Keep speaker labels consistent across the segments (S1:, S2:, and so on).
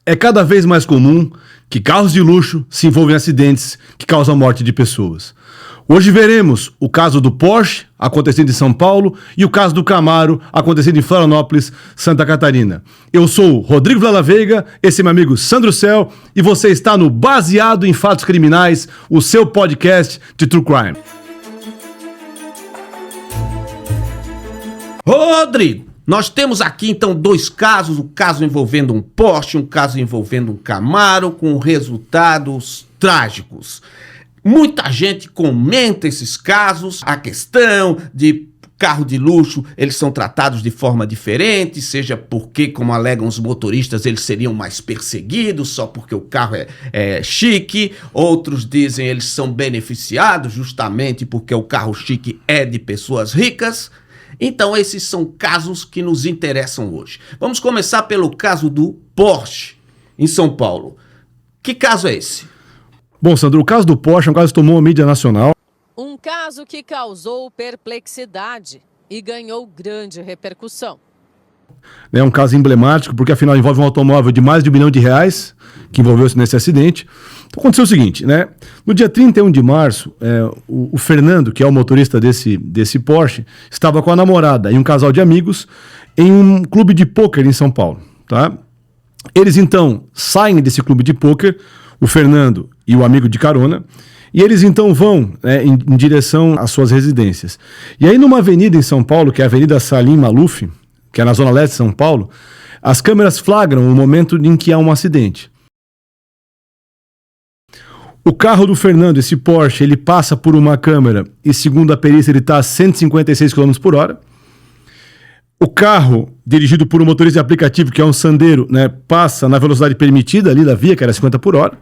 S1: É cada vez mais comum que carros de luxo se envolvam em acidentes que causam a morte de pessoas. Hoje veremos o caso do Porsche, acontecendo em São Paulo, e o caso do Camaro, acontecendo em Florianópolis, Santa Catarina. Eu sou Rodrigo Vilela Veiga, esse é meu amigo Sandro Cel, e você está no Baseado em Fatos Criminais, o seu podcast de True Crime.
S2: Rodrigo, nós temos aqui então dois casos, um caso envolvendo um Porsche, um caso envolvendo um Camaro, com resultados trágicos. Muita gente comenta esses casos, a questão de carro de luxo, eles são tratados de forma diferente, seja porque, como alegam os motoristas, eles seriam mais perseguidos só porque o carro é chique. Outros dizem eles são beneficiados justamente porque o carro chique é de pessoas ricas. Então esses são casos que nos interessam hoje. Vamos começar pelo caso do Porsche, em São Paulo. Que caso é esse?
S1: Bom, Sandro, o caso do Porsche é um caso que tomou a mídia nacional.
S3: Um caso que causou perplexidade e ganhou grande repercussão.
S1: É um caso emblemático, porque afinal envolve um automóvel de mais de R$1 bilhão que envolveu-se nesse acidente. Então aconteceu o seguinte, né? No dia 31 de março, o Fernando, que é o motorista desse Porsche, estava com a namorada e um casal de amigos em um clube de pôquer em São Paulo, tá? Eles então saem desse clube de pôquer, o Fernando e o amigo de carona, e eles então vão em direção às suas residências. E aí numa avenida em São Paulo, que é a Avenida Salim Maluf, que é na zona leste de São Paulo, as câmeras flagram o momento em que há um acidente. O carro do Fernando, esse Porsche, ele passa por uma câmera e, segundo a perícia, ele está a 156 km por hora. O carro, dirigido por um motorista de aplicativo, que é um Sandero, né, passa na velocidade permitida ali da via, que era 50 por hora.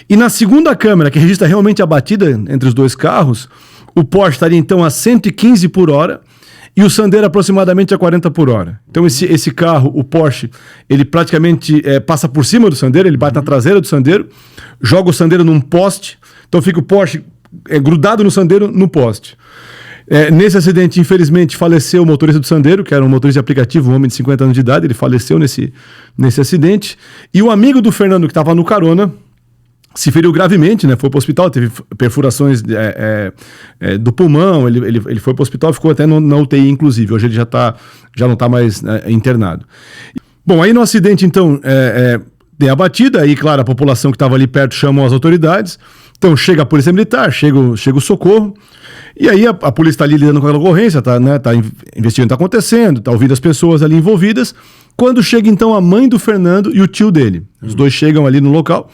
S1: E na segunda câmera, que registra realmente a batida entre os dois carros, o Porsche estaria então a 115 por hora e o Sandero aproximadamente a 40 por hora. Então esse carro, o Porsche, ele praticamente passa por cima do Sandero, ele bate na traseira do Sandero, joga o Sandero num poste, então fica o Porsche grudado no Sandero, no poste. Nesse acidente, infelizmente, faleceu o motorista do Sandero, que era um motorista de aplicativo, um homem de 50 anos de idade, ele faleceu nesse acidente. E o amigo do Fernando, que estava no carona, se feriu gravemente, né? Foi para o hospital, teve perfurações do pulmão, ele foi para o hospital, ficou até na UTI, inclusive. Hoje ele já não está mais internado. Bom, aí no acidente, então, tem a batida, aí, claro, a população que estava ali perto chamou as autoridades. Então chega a polícia militar, chega o socorro, e aí a polícia está ali lidando com aquela ocorrência, tá investigando o que está acontecendo, está ouvindo as pessoas ali envolvidas. Quando chega então a mãe do Fernando e o tio dele, os dois chegam ali no local,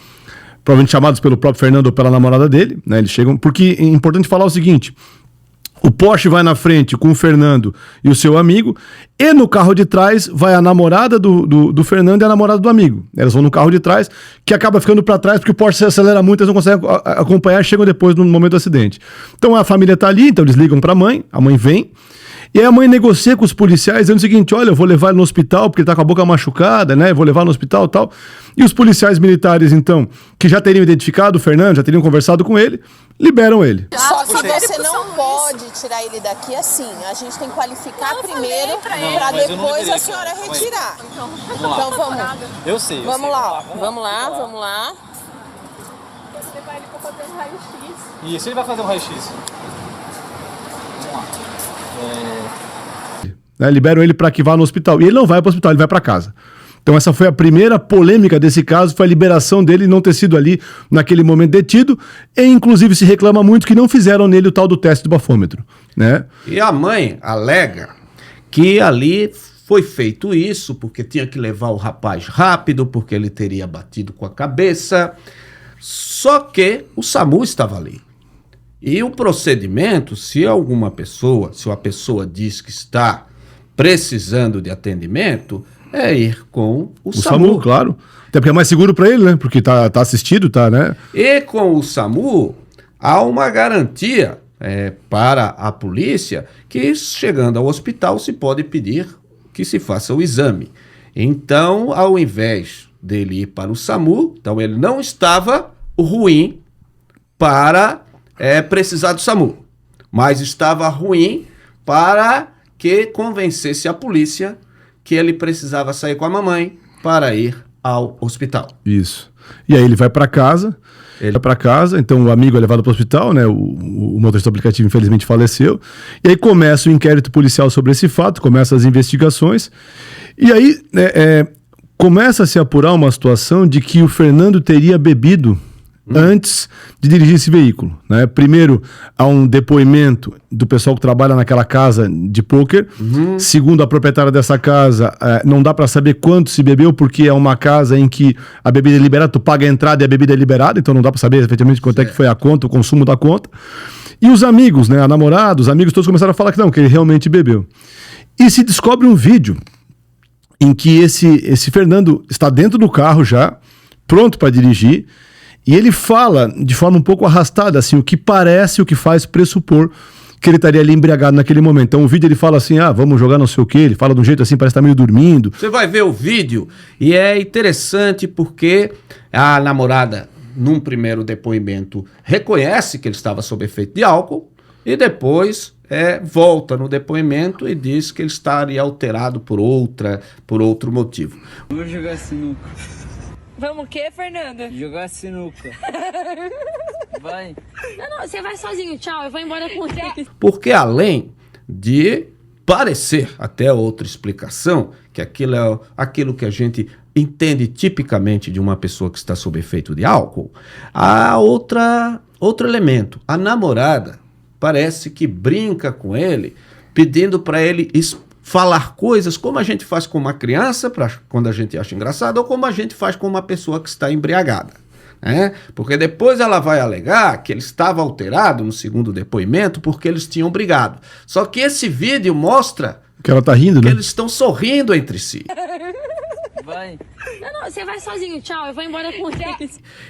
S1: provavelmente chamados pelo próprio Fernando ou pela namorada dele, né? Eles chegam, porque é importante falar o seguinte: o Porsche vai na frente com o Fernando e o seu amigo, e no carro de trás vai a namorada do Fernando e a namorada do amigo. Elas vão no carro de trás, que acaba ficando para trás, porque o Porsche se acelera muito, eles não conseguem acompanhar e chegam depois no momento do acidente. Então a família está ali, então eles ligam para a mãe vem, e aí a mãe negocia com os policiais, dizendo o seguinte: olha, eu vou levar ele no hospital, porque ele está com a boca machucada, né? Eu vou levar no hospital e tal. E os policiais militares, então, que já teriam identificado o Fernando, já teriam conversado com ele, liberam ele.
S4: Só que você não pode tirar ele daqui assim. A gente tem que qualificar primeiro para depois a senhora retirar. Então vamos.
S5: Eu sei.
S4: Vamos lá. Vamos lá.
S6: Você vai ali para fazer um raio-x.
S5: Isso, ele vai fazer um raio-x.
S1: Liberam ele para que vá no hospital. E ele não vai para o hospital, ele vai para casa. Então essa foi a primeira polêmica desse caso, foi a liberação dele não ter sido ali naquele momento detido, e inclusive se reclama muito que não fizeram nele o tal do teste do bafômetro, né?
S2: E a mãe alega que ali foi feito isso porque tinha que levar o rapaz rápido, porque ele teria batido com a cabeça, só que o SAMU estava ali. E o procedimento, se a pessoa diz que está precisando de atendimento, é ir com o SAMU.
S1: Claro. Até porque é mais seguro para ele, né? Porque tá assistido, né?
S2: E com o SAMU, há uma garantia para a polícia que, chegando ao hospital, se pode pedir que se faça o exame. Então, ao invés dele ir para o SAMU, então ele não estava ruim para precisar do SAMU, mas estava ruim para que convencesse a polícia que ele precisava sair com a mamãe para ir ao hospital.
S1: Isso. E aí ele vai para casa, então o amigo é levado para o hospital, né? O motorista do aplicativo infelizmente faleceu. E aí começa o inquérito policial sobre esse fato, começa as investigações. E aí começa a se apurar uma situação de que o Fernando teria bebido antes de dirigir esse veículo, né? Primeiro, há um depoimento do pessoal que trabalha naquela casa de pôquer. Segundo a proprietária dessa casa, não dá para saber quanto se bebeu, porque é uma casa em que a bebida é liberada, tu paga a entrada e a bebida é liberada, então não dá para saber efetivamente quanto é que foi a conta, o consumo da conta. E os amigos, né, a namorada, os amigos todos começaram a falar que não, que ele realmente bebeu. E se descobre um vídeo em que esse Fernando está dentro do carro já, pronto para dirigir. E ele fala de forma um pouco arrastada, assim, o que faz pressupor que ele estaria ali embriagado naquele momento. Então o vídeo ele fala assim, vamos jogar não sei o quê, ele fala de um jeito assim, parece que tá meio dormindo.
S2: Você vai ver o vídeo e é interessante porque a namorada, num primeiro depoimento, reconhece que ele estava sob efeito de álcool e depois volta no depoimento e diz que ele estaria alterado por outro motivo.
S5: Vou jogar sinuca.
S6: Vamos o quê, Fernanda?
S5: Jogar sinuca. Vai.
S6: Não, você vai sozinho, tchau, eu vou embora com ele.
S2: Porque além de parecer até outra explicação, que aquilo é aquilo que a gente entende tipicamente de uma pessoa que está sob efeito de álcool, há outro elemento. A namorada parece que brinca com ele, pedindo para ele falar coisas como a gente faz com uma criança, quando a gente acha engraçado, ou como a gente faz com uma pessoa que está embriagada. Porque depois ela vai alegar que ele estava alterado no segundo depoimento porque eles tinham brigado. Só que esse vídeo mostra
S1: que ela tá rindo,
S2: que
S1: né?
S2: eles estão sorrindo entre si.
S5: Vai.
S6: Não, você vai sozinho, tchau, eu vou embora com ele.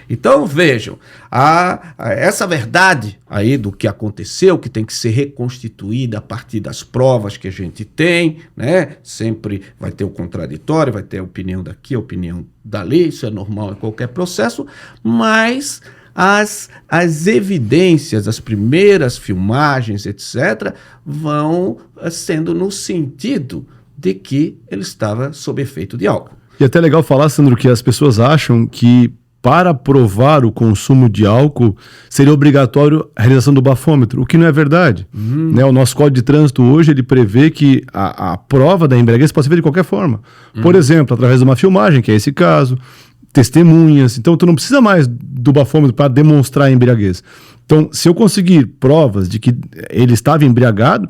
S2: Então vejam, essa verdade aí do que aconteceu, que tem que ser reconstituída a partir das provas que a gente tem, né? Sempre vai ter o contraditório, vai ter a opinião daqui, a opinião dali, isso é normal em qualquer processo, mas as evidências, as primeiras filmagens, etc., vão sendo no sentido de que ele estava sob efeito de álcool.
S1: E é até legal falar, Sandro, que as pessoas acham que para provar o consumo de álcool seria obrigatório a realização do bafômetro, o que não é verdade. Né? O nosso Código de Trânsito hoje ele prevê que a prova da embriaguez pode ser feita de qualquer forma. Por exemplo, através de uma filmagem, que é esse caso, testemunhas. Então, tu não precisa mais do bafômetro para demonstrar a embriaguez. Então, se eu conseguir provas de que ele estava embriagado,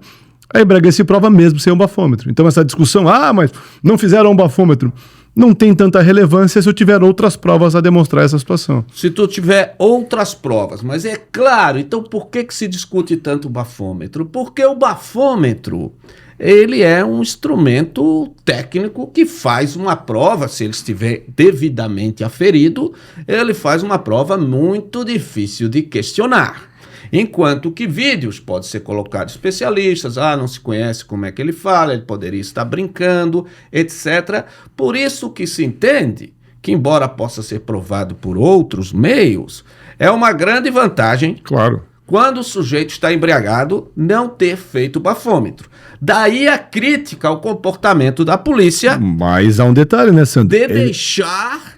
S1: a embriaguez se prova mesmo sem um bafômetro. Então, essa discussão, mas não fizeram um bafômetro, não tem tanta relevância se eu tiver outras provas a demonstrar essa situação.
S2: Se tu tiver outras provas, mas é claro, então por que se discute tanto o bafômetro? Porque o bafômetro, ele é um instrumento técnico que faz uma prova, se ele estiver devidamente aferido, ele faz uma prova muito difícil de questionar. Enquanto que vídeos pode ser colocado especialistas, não se conhece como é que ele fala, ele poderia estar brincando, etc. Por isso que se entende que, embora possa ser provado por outros meios, é uma grande vantagem,
S1: claro,
S2: quando o sujeito está embriagado, não ter feito o bafômetro. Daí a crítica ao comportamento da polícia.
S1: Mas há um detalhe, né, Sandro?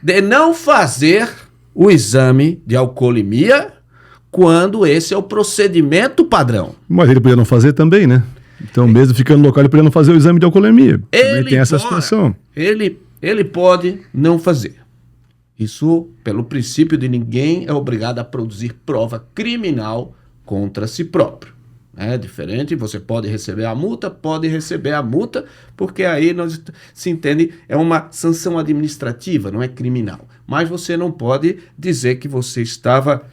S2: De não fazer o exame de alcoolemia quando esse é o procedimento padrão.
S1: Mas ele podia não fazer também, né? Então, mesmo ficando no local, ele podia não fazer o exame de alcoolemia. Também tem essa situação.
S2: Ele pode não fazer. Isso pelo princípio de ninguém é obrigado a produzir prova criminal contra si próprio. É diferente, você pode receber a multa, porque aí se entende, é uma sanção administrativa, não é criminal. Mas você não pode dizer que você estava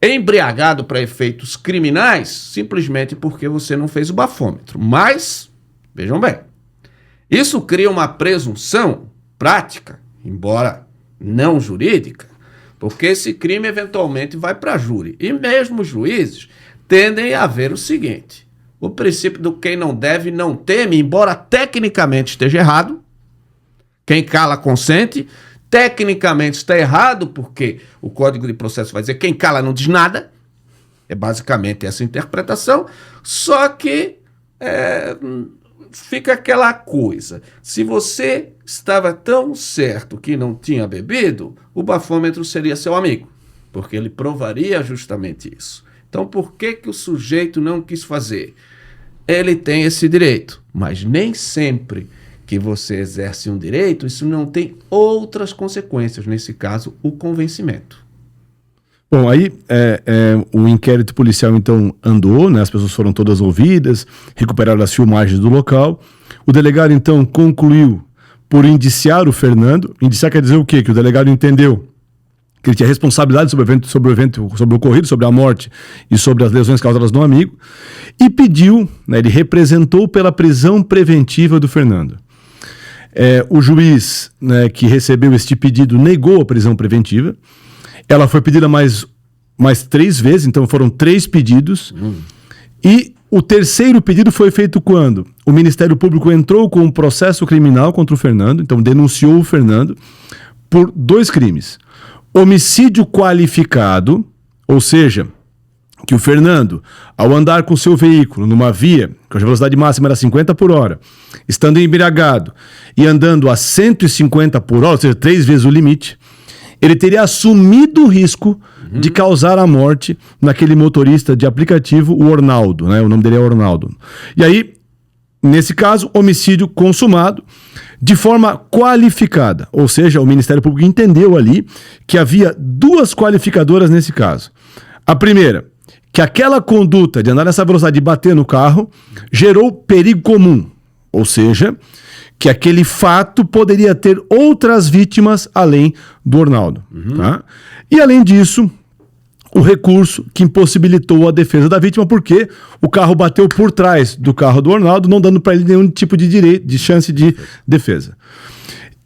S2: embriagado para efeitos criminais simplesmente porque você não fez o bafômetro. Mas, vejam bem, isso cria uma presunção prática, embora não jurídica, porque esse crime eventualmente vai para júri. E mesmo os juízes tendem a ver o seguinte: o princípio do quem não deve não teme, embora tecnicamente esteja errado, quem cala consente. Tecnicamente está errado, porque o Código de Processo vai dizer quem cala não diz nada. É basicamente essa interpretação. Só que fica aquela coisa. Se você estava tão certo que não tinha bebido, o bafômetro seria seu amigo, porque ele provaria justamente isso. Então, por que o sujeito não quis fazer? Ele tem esse direito, mas nem sempre que você exerce um direito, isso não tem outras consequências. Nesse caso, o convencimento.
S1: Bom, aí o inquérito policial então andou, né? As pessoas foram todas ouvidas, recuperaram as filmagens do local. O delegado então concluiu por indiciar o Fernando. Indiciar quer dizer o quê? Que o delegado entendeu que ele tinha responsabilidade sobre o ocorrido, sobre a morte e sobre as lesões causadas no amigo, e pediu, né, ele representou pela prisão preventiva do Fernando. O juiz, né, que recebeu este pedido negou a prisão preventiva. Ela foi pedida mais 3 vezes, então foram 3 pedidos. E o terceiro pedido foi feito quando o Ministério Público entrou com um processo criminal contra o Fernando, então denunciou o Fernando por 2 crimes. Homicídio qualificado, ou seja, que o Fernando, ao andar com seu veículo numa via, cuja velocidade máxima era 50 por hora, estando embriagado e andando a 150 por hora, ou seja, 3 vezes o limite, ele teria assumido o risco de causar a morte naquele motorista de aplicativo, o Ornaldo, né? O nome dele é Ornaldo. E aí, nesse caso, homicídio consumado de forma qualificada, ou seja, o Ministério Público entendeu ali que havia 2 qualificadoras nesse caso. A primeira, que aquela conduta de andar nessa velocidade e bater no carro gerou perigo comum, ou seja, que aquele fato poderia ter outras vítimas além do Ornaldo. Tá? E além disso, o recurso que impossibilitou a defesa da vítima, porque o carro bateu por trás do carro do Ornaldo, não dando para ele nenhum tipo de direito, de chance de defesa.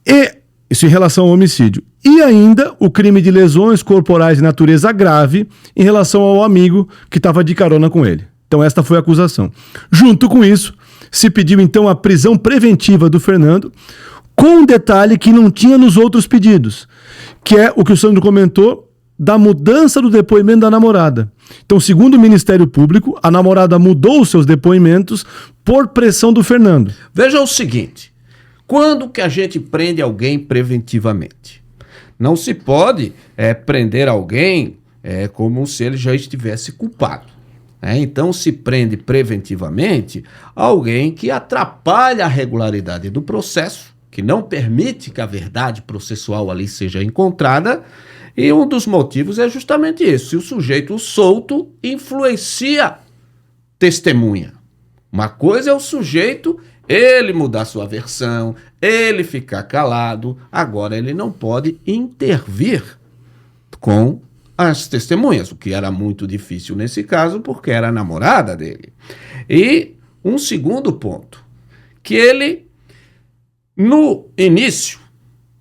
S1: E isso em relação ao homicídio. E ainda o crime de lesões corporais de natureza grave em relação ao amigo que estava de carona com ele. Então esta foi a acusação. Junto com isso, se pediu então a prisão preventiva do Fernando, com um detalhe que não tinha nos outros pedidos, que é o que o Sandro comentou, da mudança do depoimento da namorada. Então, segundo o Ministério Público, a namorada mudou os seus depoimentos por pressão do Fernando.
S2: Veja o seguinte, quando que a gente prende alguém preventivamente? Não se pode prender alguém como se ele já estivesse culpado. Então se prende preventivamente alguém que atrapalha a regularidade do processo, que não permite que a verdade processual ali seja encontrada, e um dos motivos é justamente isso: se o sujeito solto influencia testemunha. Uma coisa é o sujeito, ele mudar sua versão, ele ficar calado, agora ele não pode intervir com as testemunhas, o que era muito difícil nesse caso, porque era a namorada dele. E um segundo ponto, que ele, no início,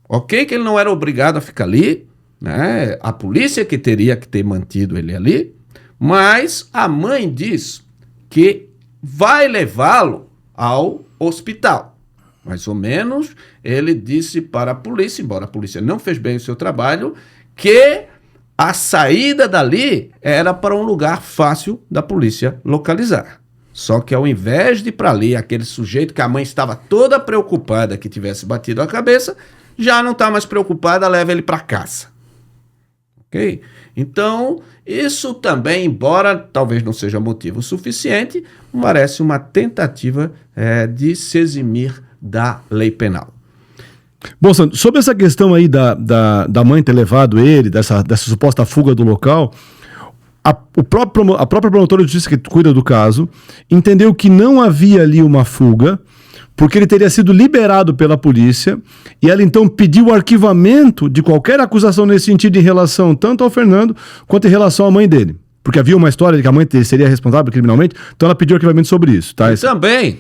S2: ok, que ele não era obrigado a ficar ali, né? A polícia que teria que ter mantido ele ali, mas a mãe diz que vai levá-lo ao hospital. Mais ou menos, ele disse para a polícia, embora a polícia não fez bem o seu trabalho, que a saída dali era para um lugar fácil da polícia localizar. Só que ao invés de ir para ali, aquele sujeito que a mãe estava toda preocupada que tivesse batido a cabeça, já não está mais preocupada, leva ele para casa. Ok? Então, isso também, embora talvez não seja motivo suficiente, parece uma tentativa de se eximir da lei penal.
S1: Bom, Sandro, sobre essa questão aí da mãe ter levado ele, dessa suposta fuga do local, a própria promotora de justiça que cuida do caso entendeu que não havia ali uma fuga, porque ele teria sido liberado pela polícia, e ela então pediu o arquivamento de qualquer acusação nesse sentido em relação tanto ao Fernando quanto em relação à mãe dele. Porque havia uma história de que a mãe dele seria responsável criminalmente, então ela pediu arquivamento sobre isso. Tá?
S2: E também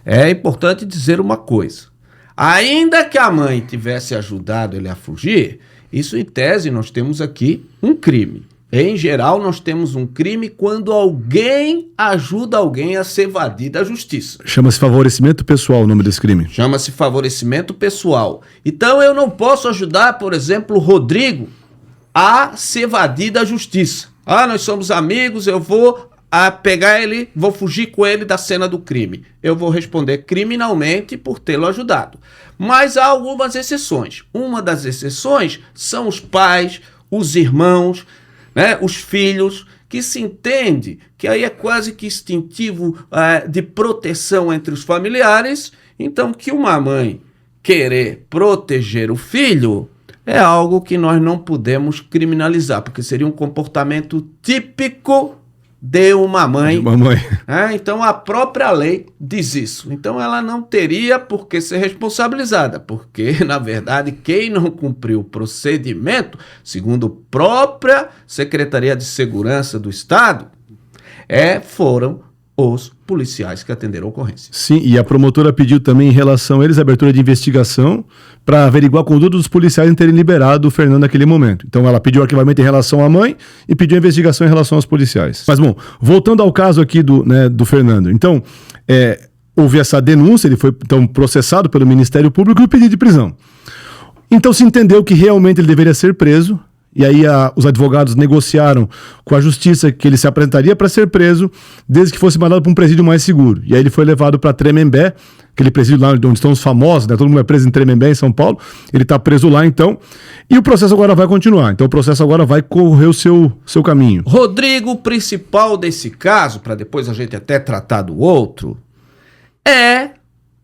S2: é importante dizer uma coisa. Ainda que a mãe tivesse ajudado ele a fugir, isso em tese nós temos aqui um crime. Em geral, nós temos um crime quando alguém ajuda alguém a se evadir da justiça.
S1: Chama-se favorecimento pessoal o nome desse crime.
S2: Chama-se favorecimento pessoal. Então eu não posso ajudar, por exemplo, o Rodrigo a se evadir da justiça. Nós somos amigos, eu vou a pegar ele, vou fugir com ele da cena do crime. Eu vou responder criminalmente por tê-lo ajudado. Mas há algumas exceções. Uma das exceções são os pais, os irmãos, né, os filhos, que se entende que aí é quase que instintivo de proteção entre os familiares. Então, que uma mãe querer proteger o filho é algo que nós não podemos criminalizar, porque seria um comportamento típico de uma mãe. Então a própria lei diz isso. Então ela não teria por que ser responsabilizada, porque na verdade quem não cumpriu o procedimento, segundo a própria Secretaria de Segurança do Estado, foram os policiais que atenderam a ocorrência.
S1: Sim, e a promotora pediu também em relação a eles a abertura de investigação para averiguar a conduta dos policiais em terem liberado o Fernando naquele momento. Então ela pediu arquivamento em relação à mãe e pediu investigação em relação aos policiais. Mas bom, voltando ao caso aqui do Fernando. Então, houve essa denúncia, ele foi então processado pelo Ministério Público e o pedido de prisão. Então se entendeu que realmente ele deveria ser preso. E aí os advogados negociaram com a justiça que ele se apresentaria para ser preso, desde que fosse mandado para um presídio mais seguro. E aí ele foi levado para Tremembé, aquele presídio lá onde estão os famosos, né? Todo mundo é preso em Tremembé, em São Paulo. Ele está preso lá, então. E o processo agora vai continuar. Então o processo agora vai correr o seu caminho.
S2: Rodrigo, o principal desse caso, para depois a gente até tratar do outro, é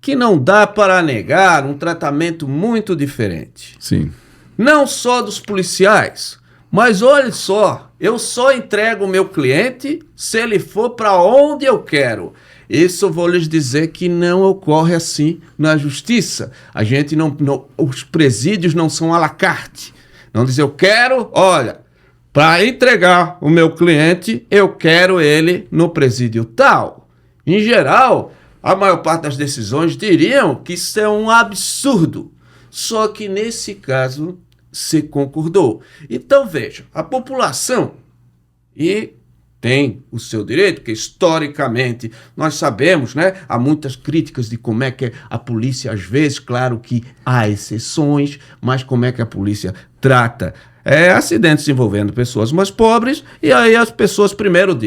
S2: que não dá para negar um tratamento muito diferente.
S1: Sim.
S2: Não só dos policiais, mas olha só, eu só entrego o meu cliente se ele for para onde eu quero. Isso eu vou lhes dizer que não ocorre assim na justiça. A gente os presídios não são à la carte. Não diz eu quero, olha, para entregar o meu cliente, eu quero ele no presídio tal. Em geral, a maior parte das decisões diriam que isso é um absurdo. Só que nesse caso se concordou. Então veja, a população tem o seu direito, que historicamente nós sabemos, né? Há muitas críticas de como é que a polícia, às vezes, claro que há exceções, mas como é que a polícia trata acidentes envolvendo pessoas mais pobres, e aí as pessoas primeiro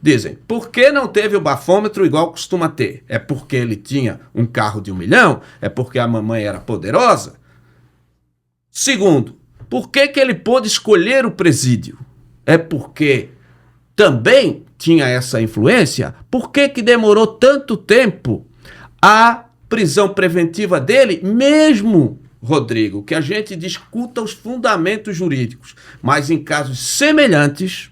S2: dizem, por que não teve o bafômetro igual costuma ter? É porque ele tinha um carro de 1 milhão? É porque a mamãe era poderosa? Segundo, por que ele pôde escolher o presídio? É porque também tinha essa influência? Por que demorou tanto tempo a prisão preventiva dele, mesmo, Rodrigo, que a gente discuta os fundamentos jurídicos, mas em casos semelhantes,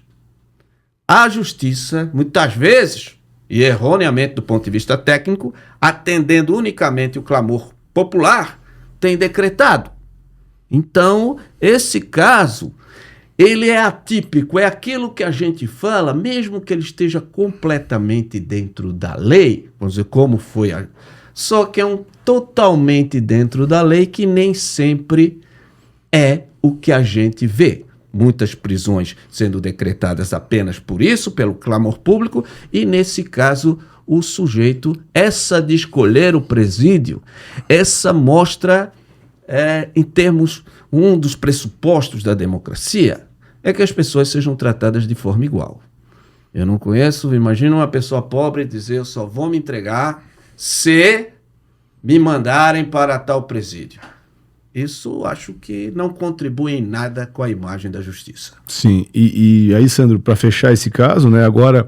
S2: a justiça, muitas vezes, e erroneamente do ponto de vista técnico, atendendo unicamente o clamor popular, tem decretado. Então, esse caso, ele é atípico, é aquilo que a gente fala, mesmo que ele esteja completamente dentro da lei, vamos dizer, como foi, só que é totalmente dentro da lei que nem sempre é o que a gente vê. Muitas prisões sendo decretadas apenas por isso, pelo clamor público, e nesse caso, o sujeito, essa de escolher o presídio, essa mostra... em termos, um dos pressupostos da democracia é que as pessoas sejam tratadas de forma igual. Eu não conheço, imagina uma pessoa pobre dizer eu só vou me entregar se me mandarem para tal presídio. Isso acho que não contribui em nada com a imagem da justiça.
S1: Sim, e aí, Sandro, para fechar esse caso, né, agora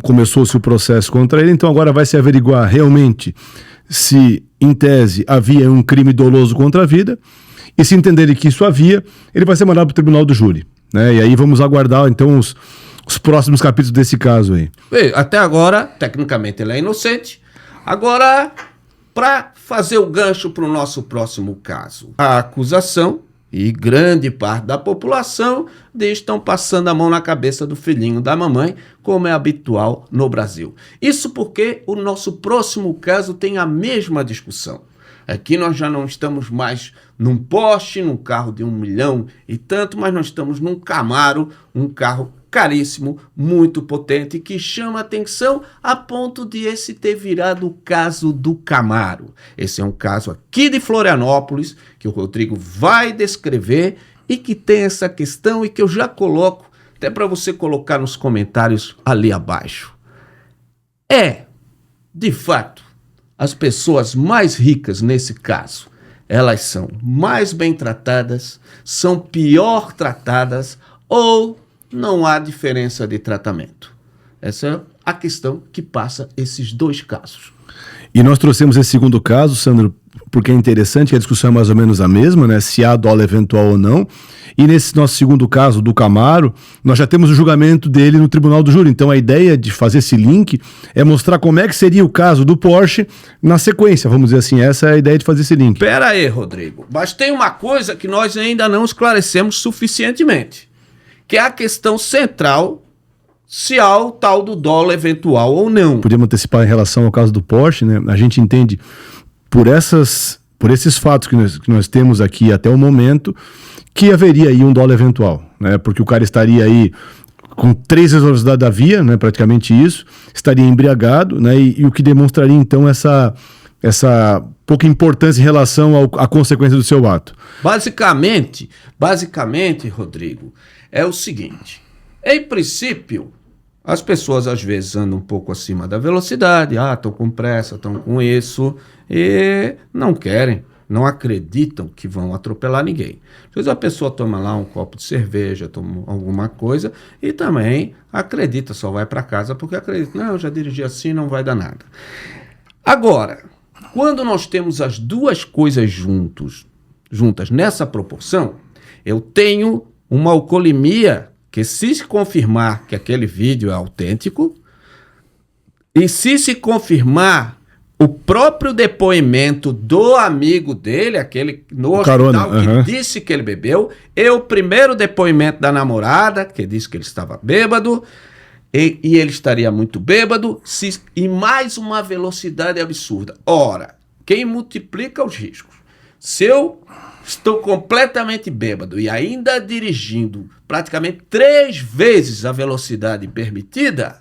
S1: começou-se o processo contra ele, então agora vai se averiguar realmente se, em tese, havia um crime doloso contra a vida, e se entenderem que isso havia, ele vai ser mandado para o tribunal do júri, né? E aí vamos aguardar, então, os próximos capítulos desse caso aí.
S2: Até agora, tecnicamente, ele é inocente. Agora, para fazer o gancho para o nosso próximo caso, a acusação e grande parte da população estão passando a mão na cabeça do filhinho da mamãe, como é habitual no Brasil. Isso porque o nosso próximo caso tem a mesma discussão. Aqui nós já não estamos mais num Porsche, num carro de 1 milhão e tanto, mas nós estamos num Camaro, um carro caríssimo, muito potente, que chama atenção a ponto de esse ter virado o caso do Camaro. Esse é um caso aqui de Florianópolis, que o Rodrigo vai descrever e que tem essa questão e que eu já coloco até para você colocar nos comentários ali abaixo. De fato, as pessoas mais ricas nesse caso, elas são mais bem tratadas, são pior tratadas ou não há diferença de tratamento? Essa é a questão que passa esses dois casos.
S1: E nós trouxemos esse segundo caso, Sandro, porque é interessante que a discussão é mais ou menos a mesma, né? Se há dolo eventual ou não. E nesse nosso segundo caso do Camaro, nós já temos o julgamento dele no tribunal do júri. Então a ideia de fazer esse link é mostrar como é que seria o caso do Porsche na sequência, vamos dizer assim. Essa é a ideia de fazer esse link.
S2: Pera aí, Rodrigo. Mas tem uma coisa que nós ainda não esclarecemos suficientemente, que é a questão central, se há o tal do dolo eventual ou não.
S1: Podemos antecipar em relação ao caso do Porsche, né? A gente entende por esses fatos que nós temos aqui até o momento, que haveria aí um dolo eventual, né? Porque o cara estaria aí com 3 vezes a velocidade da via, né? Praticamente isso, estaria embriagado, né? E o que demonstraria então essa pouca importância em relação à consequência do seu ato.
S2: Basicamente, Rodrigo, é o seguinte: em princípio, as pessoas às vezes andam um pouco acima da velocidade, estão com pressa, estão com isso, e não querem, não acreditam que vão atropelar ninguém. Às vezes a pessoa toma lá um copo de cerveja, toma alguma coisa, e também acredita, só vai para casa porque acredita, não, eu já dirigi assim, não vai dar nada. Agora, quando nós temos as duas coisas juntas nessa proporção, eu tenho uma alcoolemia que, se confirmar que aquele vídeo é autêntico, e se confirmar o próprio depoimento do amigo dele, aquele no hospital que disse que ele bebeu, e o primeiro depoimento da namorada, que disse que ele estava bêbado, e ele estaria muito bêbado, e mais uma velocidade absurda. Ora, quem multiplica os riscos? Se eu estou completamente bêbado e ainda dirigindo praticamente 3 vezes a velocidade permitida,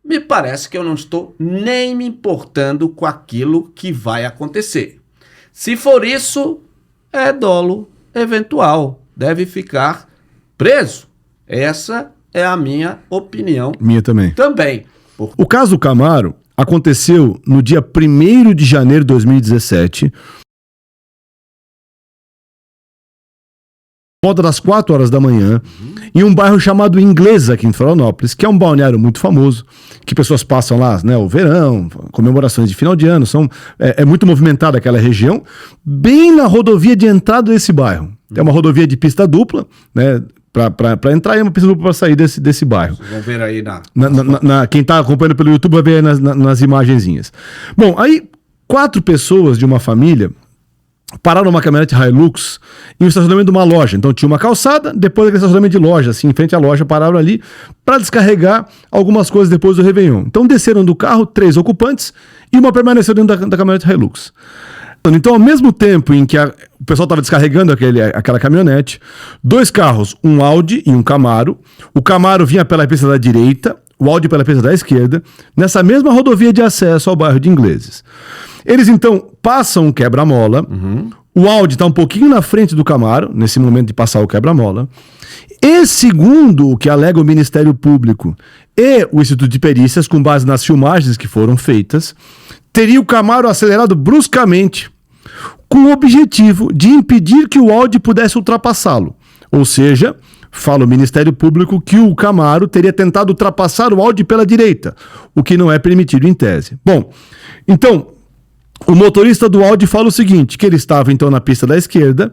S2: me parece que eu não estou nem me importando com aquilo que vai acontecer. Se for isso, é dolo eventual, deve ficar preso. Essa é a minha opinião.
S1: Minha também.
S2: O
S1: caso do Camaro aconteceu no dia 1º de janeiro de 2017, volta das 4 horas da manhã, em um bairro chamado Inglesa, aqui em Florianópolis, que é um balneário muito famoso, que pessoas passam lá, né, o verão, comemorações de final de ano, é muito movimentada aquela região, bem na rodovia de entrada desse bairro. É uma rodovia de pista dupla, né, para entrar e uma pista dupla para sair desse bairro.
S2: Vocês vão ver aí
S1: quem está acompanhando pelo YouTube vai ver aí nas imagenzinhas. Bom, aí 4 pessoas de uma família pararam numa caminhonete Hilux em um estacionamento de uma loja. Então tinha uma calçada, depois daquele estacionamento de loja, assim, em frente à loja, pararam ali para descarregar algumas coisas depois do Réveillon. Então desceram do carro 3 ocupantes e uma permaneceu dentro da caminhonete Hilux. Então, ao mesmo tempo em que o pessoal estava descarregando aquela caminhonete, 2 carros, um Audi e um Camaro. O Camaro vinha pela pista da direita, o Audi pela pista da esquerda, nessa mesma rodovia de acesso ao bairro de Ingleses. Eles, então, passam um quebra-mola. O Audi está um pouquinho na frente do Camaro, nesse momento de passar o quebra-mola. E segundo o que alega o Ministério Público e o Instituto de Perícias, com base nas filmagens que foram feitas, teria o Camaro acelerado bruscamente, com o objetivo de impedir que o Audi pudesse ultrapassá-lo. Ou seja, fala o Ministério Público que o Camaro teria tentado ultrapassar o Audi pela direita, o que não é permitido em tese. Bom, então, o motorista do Audi fala o seguinte, que ele estava então na pista da esquerda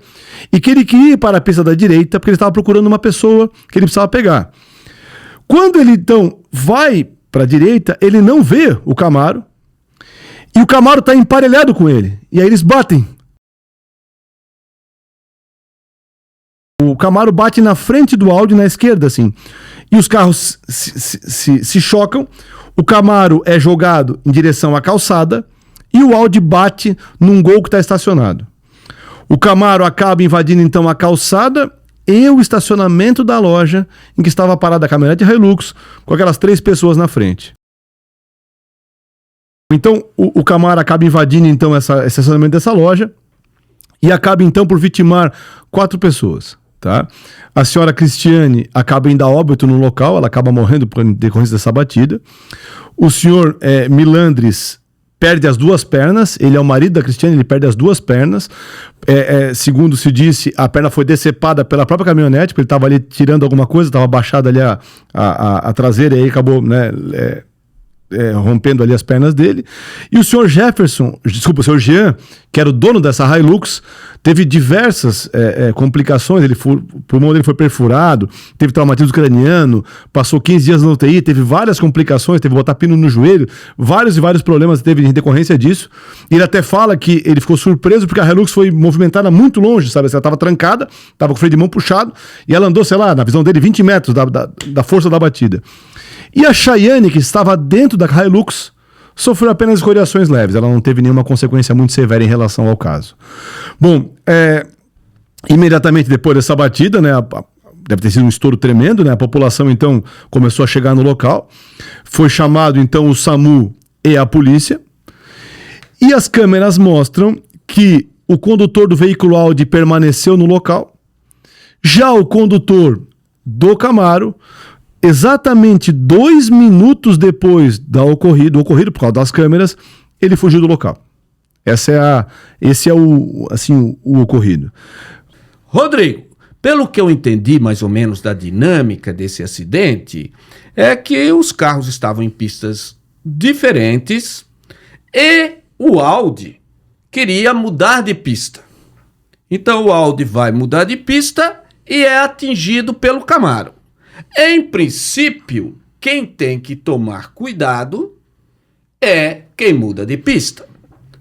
S1: e que ele queria ir para a pista da direita porque ele estava procurando uma pessoa que ele precisava pegar. Quando ele então vai para a direita, ele não vê o Camaro e o Camaro está emparelhado com ele. E aí eles batem. O Camaro bate na frente do Audi, na esquerda, assim. E os carros se chocam. O Camaro é jogado em direção à calçada e o Audi bate num Gol que está estacionado. O Camaro acaba invadindo, então, a calçada e o estacionamento da loja em que estava parada a caminhonete Hilux, com aquelas 3 pessoas na frente. Então, o Camaro acaba invadindo, então, esse estacionamento dessa loja e acaba, então, por vitimar 4 pessoas. tá? A senhora Cristiane acaba indo a óbito no local, ela acaba morrendo por decorrência dessa batida. O senhor Milandres perde as duas pernas, ele é o marido da Cristiane, ele perde as duas pernas. Segundo se disse, a perna foi decepada pela própria caminhonete, porque ele estava ali tirando alguma coisa, estava baixada ali a traseira, e aí acabou, né, rompendo ali as pernas dele. E o senhor o senhor Jean, que era o dono dessa Hilux, teve diversas complicações. O pulmão dele foi perfurado, teve traumatismo craniano, passou 15 dias na UTI, teve várias complicações, teve que botar pino no joelho, vários problema teve em decorrência disso. E ele até fala que ele ficou surpreso porque a Hilux foi movimentada muito longe, sabe? Ela estava trancada, estava com o freio de mão puxado, e ela andou, sei lá, na visão dele, 20 metros da força da batida. E a Chayane, que estava dentro da Hilux, sofreu apenas escoriações leves. Ela não teve nenhuma consequência muito severa em relação ao caso. Bom, imediatamente depois dessa batida, né, deve ter sido um estouro tremendo, né? A população, então, começou a chegar no local. Foi chamado, então, o SAMU e a polícia. E as câmeras mostram que o condutor do veículo Audi permaneceu no local. Já o condutor do Camaro, exatamente 2 minutos depois do ocorrido, por causa das câmeras, ele fugiu do local. Esse é o ocorrido.
S2: Rodrigo, pelo que eu entendi mais ou menos da dinâmica desse acidente, é que os carros estavam em pistas diferentes e o Audi queria mudar de pista. Então o Audi vai mudar de pista e é atingido pelo Camaro. Em princípio, quem tem que tomar cuidado é quem muda de pista.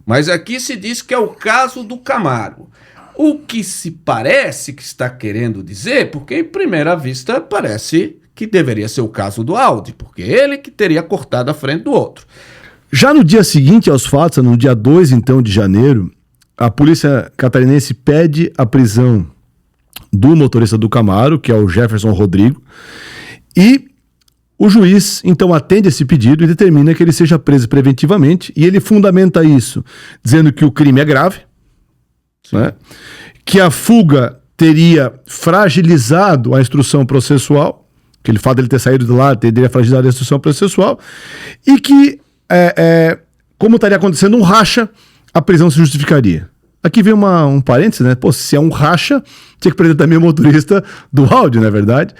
S2: Mas aqui se diz que é o caso do Camaro. O que se parece que está querendo dizer, porque em primeira vista parece que deveria ser o caso do Audi, porque ele que teria cortado a frente do outro.
S1: Já no dia seguinte aos fatos, no dia 2 então de janeiro, a polícia catarinense pede a prisão do motorista do Camaro, que é o Jefferson Rodrigo, e o juiz então atende esse pedido e determina que ele seja preso preventivamente, e ele fundamenta isso dizendo que o crime é grave, né? Que a fuga teria fragilizado a instrução processual, que o fato dele ter saído de lá teria fragilizado a instrução processual, e que, como estaria acontecendo um racha, a prisão se justificaria. Aqui vem um parênteses, né? Pô, se é um racha, tinha que prender também o motorista do áudio, não é verdade?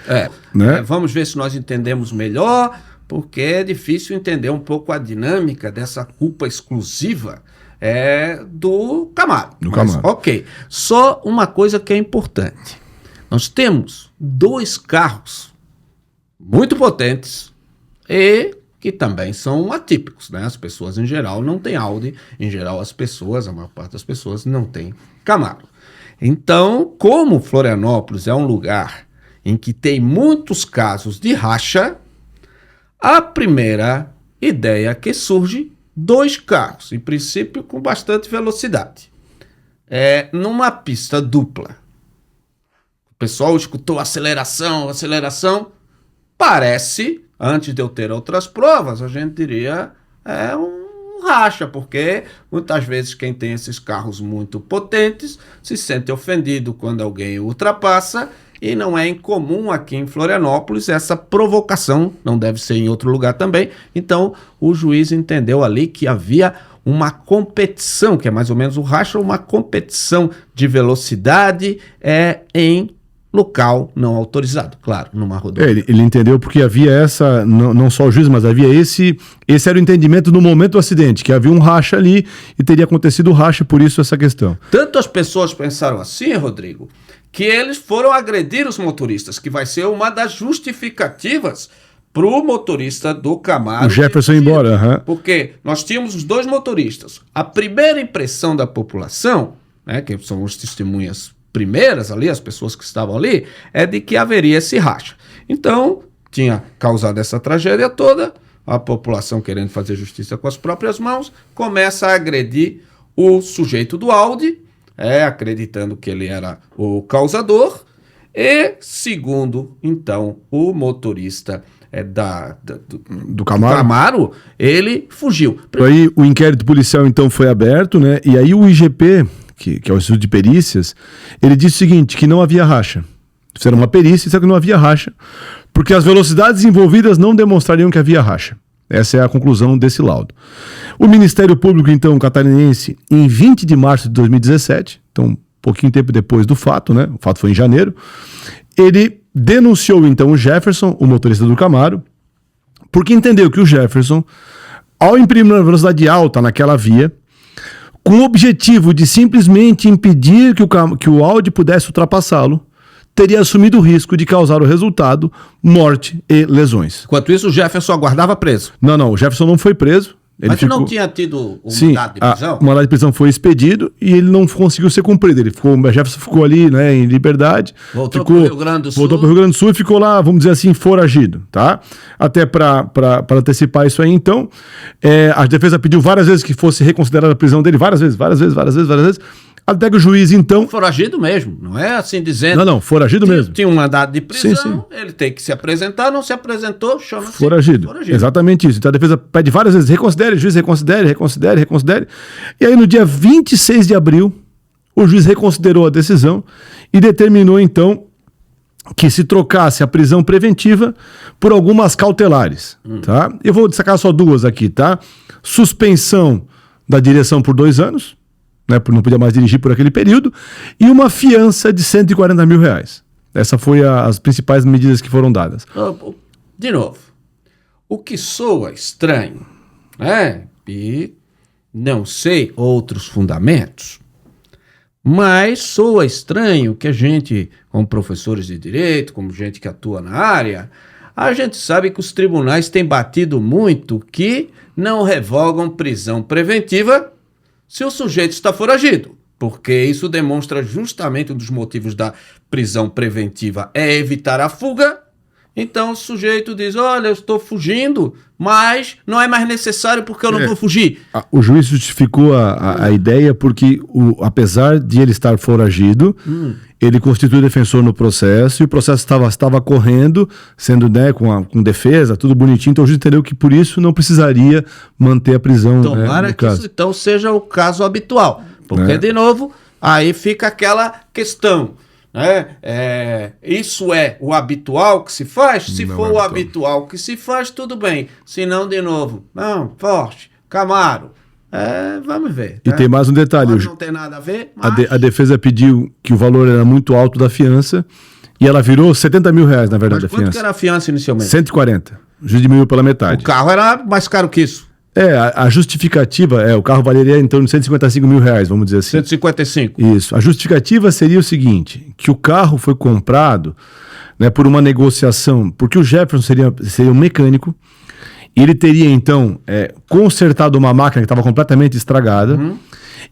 S1: Né?
S2: Vamos ver se nós entendemos melhor, porque é difícil entender um pouco a dinâmica dessa culpa exclusiva do Camaro. Ok, só uma coisa que é importante. Nós temos 2 carros muito potentes e que também são atípicos, né? As pessoas em geral não têm Audi, em geral a maior parte das pessoas não tem Camaro. Então, como Florianópolis é um lugar em que tem muitos casos de racha, a primeira ideia que surge, 2 carros, em princípio com bastante velocidade, numa pista dupla. O pessoal escutou aceleração, parece... Antes de eu ter outras provas, a gente diria um racha, porque muitas vezes quem tem esses carros muito potentes se sente ofendido quando alguém ultrapassa, e não é incomum aqui em Florianópolis essa provocação, não deve ser em outro lugar também. Então o juiz entendeu ali que havia uma competição, que é mais ou menos o racha, uma competição de velocidade em local não autorizado, claro, numa rodovia.
S1: Ele entendeu porque havia essa, não só o juiz, mas havia esse era o entendimento no momento do acidente, que havia um racha ali e teria acontecido o racha, por isso essa questão.
S2: Tanto as pessoas pensaram assim, Rodrigo, que eles foram agredir os motoristas, que vai ser uma das justificativas para o motorista do Camaro.
S1: O Jefferson ir embora.
S2: Porque nós tínhamos os 2 motoristas. A primeira impressão da população, né, que são as testemunhas primeiras ali, as pessoas que estavam ali, é de que haveria esse racha. Então, tinha causado essa tragédia toda, a população querendo fazer justiça com as próprias mãos, começa a agredir o sujeito do Audi, acreditando que ele era o causador, e segundo, então, o motorista do Camaro, ele fugiu.
S1: Aí o inquérito policial, então, foi aberto, né? E aí o IGP... Que é o Instituto de Perícias, ele disse o seguinte, que não havia racha. Fizeram uma perícia, só que não havia racha, porque as velocidades envolvidas não demonstrariam que havia racha. Essa é a conclusão desse laudo. O Ministério Público, então, catarinense, em 20 de março de 2017, então, pouquinho tempo depois do fato, né? O fato foi em janeiro, ele denunciou, então, o Jefferson, o motorista do Camaro, porque entendeu que o Jefferson, ao imprimir uma velocidade alta naquela via, com o objetivo de simplesmente impedir que o Audi pudesse ultrapassá-lo, teria assumido o risco de causar o resultado, morte e lesões.
S2: Enquanto isso, o Jefferson aguardava preso.
S1: Não, o Jefferson não foi preso.
S2: Mas não tinha tido o mandado de prisão?
S1: O mandado de prisão foi expedido e ele não conseguiu ser cumprido. O Jefferson ficou ali, né, em liberdade.
S2: Voltou para o Rio Grande do Sul.
S1: Voltou para o Rio Grande do Sul e ficou lá, vamos dizer assim, foragido, tá? Até para antecipar isso aí, então, a defesa pediu várias vezes que fosse reconsiderada a prisão dele, várias vezes. Até que o juiz, então...
S2: Foragido mesmo, não é assim dizendo...
S1: Não, foragido mesmo.
S2: Tinha um mandado de prisão,
S1: sim.
S2: Ele tem que se apresentar, não se apresentou, chama-se...
S1: Foragido. Exatamente isso. Então a defesa pede várias vezes, reconsidere, juiz, reconsidere. E aí no dia 26 de abril, o juiz reconsiderou a decisão e determinou, então, que se trocasse a prisão preventiva por algumas cautelares, tá? Eu vou destacar só duas aqui, tá? Suspensão da direção por 2 anos, né, não podia mais dirigir por aquele período, e uma fiança de R$140 mil. Essa foi as principais medidas que foram dadas.
S2: De novo, o que soa estranho, né? E não sei outros fundamentos, mas soa estranho que a gente, como professores de direito, como gente que atua na área, a gente sabe que os tribunais têm batido muito que não revogam prisão preventiva se o sujeito está foragido, porque isso demonstra justamente um dos motivos da prisão preventiva é evitar a fuga. Então o sujeito diz, olha, eu estou fugindo, mas não é mais necessário porque eu não vou fugir.
S1: O juiz justificou a ideia porque, apesar de ele estar foragido, ele constitui defensor no processo e o processo estava correndo, sendo, né, com defesa, tudo bonitinho, então o juiz entendeu que por isso não precisaria manter a prisão.
S2: Tomara que isso então seja o caso habitual, porque, de novo, aí fica aquela questão, né? Isso é o habitual que se faz? Se
S1: Não
S2: for
S1: é
S2: o
S1: habitual.
S2: habitual que se faz, tudo bem. Se não, de novo, não, Porsche, Camaro, vamos ver.
S1: E tem mais um detalhe.
S2: Pode não tem nada a ver, mas...
S1: A defesa pediu que o valor era muito alto da fiança e ela virou R$70 mil, na verdade,
S2: Mas
S1: a
S2: quanto
S1: fiança.
S2: que era a fiança inicialmente?
S1: 140. O juiz diminuiu pela metade.
S2: O carro era mais caro que isso.
S1: A justificativa, o carro valeria em torno de R$155 mil, vamos dizer assim.
S2: 155.
S1: Isso. A justificativa seria o seguinte, que o carro foi comprado, né, por uma negociação, porque o Jefferson seria um mecânico, e ele teria, então, consertado uma máquina que estava completamente estragada,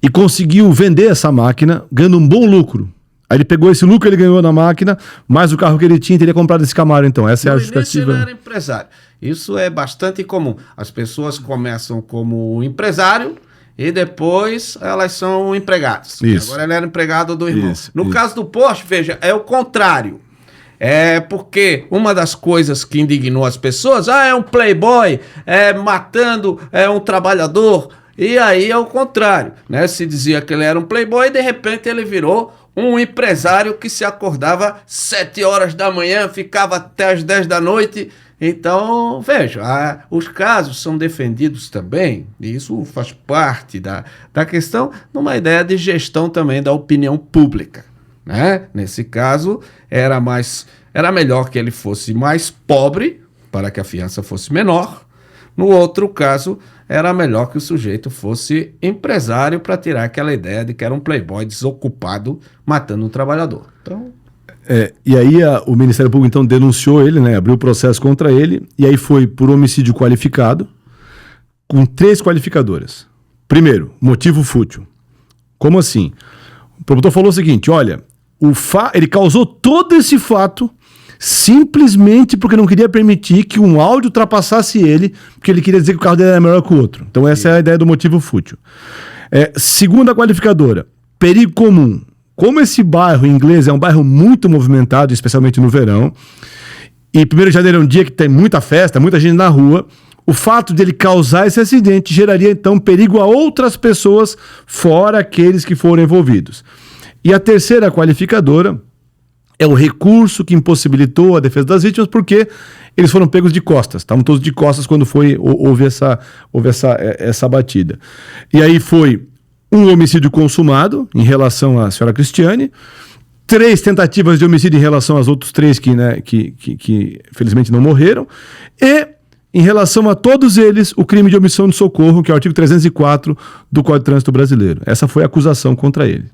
S1: e conseguiu vender essa máquina, ganhando um bom lucro. Aí ele pegou esse lucro que ele ganhou na máquina, mais o carro que ele tinha, teria comprado esse Camaro, então. Essa é a justificativa.
S2: Ele era empresário. Isso é bastante comum. As pessoas começam como empresário e depois elas são empregadas.
S1: Isso.
S2: Agora ele era empregado do irmão.
S1: Isso.
S2: Caso do Porsche, veja, é o contrário. Porque uma das coisas que indignou as pessoas, é um playboy, matando um trabalhador. E aí é o contrário, né? Se dizia que ele era um playboy e de repente ele virou um empresário que se acordava 7 horas da manhã, ficava até as 10 da noite. Então, veja, os casos são defendidos também, e isso faz parte da questão, numa ideia de gestão também da opinião pública, né? Nesse caso, era melhor que ele fosse mais pobre, para que a fiança fosse menor. No outro caso, era melhor que o sujeito fosse empresário para tirar aquela ideia de que era um playboy desocupado matando um trabalhador. Então...
S1: E aí o Ministério Público então denunciou ele, né, abriu o processo contra ele, e aí foi por homicídio qualificado, com 3 qualificadoras. Primeiro, motivo fútil. Como assim? O promotor falou o seguinte, olha, ele causou todo esse fato simplesmente porque não queria permitir que um Audi ultrapassasse ele, porque ele queria dizer que o carro dele era melhor que o outro. Então essa é a ideia do motivo fútil. Segunda qualificadora, perigo comum. Como esse bairro inglês é um bairro muito movimentado, especialmente no verão, e 1º de janeiro é um dia que tem muita festa, muita gente na rua, o fato de ele causar esse acidente geraria então perigo a outras pessoas, fora aqueles que foram envolvidos. E a terceira qualificadora é o recurso que impossibilitou a defesa das vítimas, porque eles foram pegos de costas. Estavam todos de costas quando houve essa batida. E aí foi um homicídio consumado em relação à senhora Cristiane, 3 tentativas de homicídio em relação aos outros 3 que felizmente não morreram, e em relação a todos eles, o crime de omissão de socorro, que é o artigo 304 do Código de Trânsito Brasileiro. Essa foi a acusação contra ele.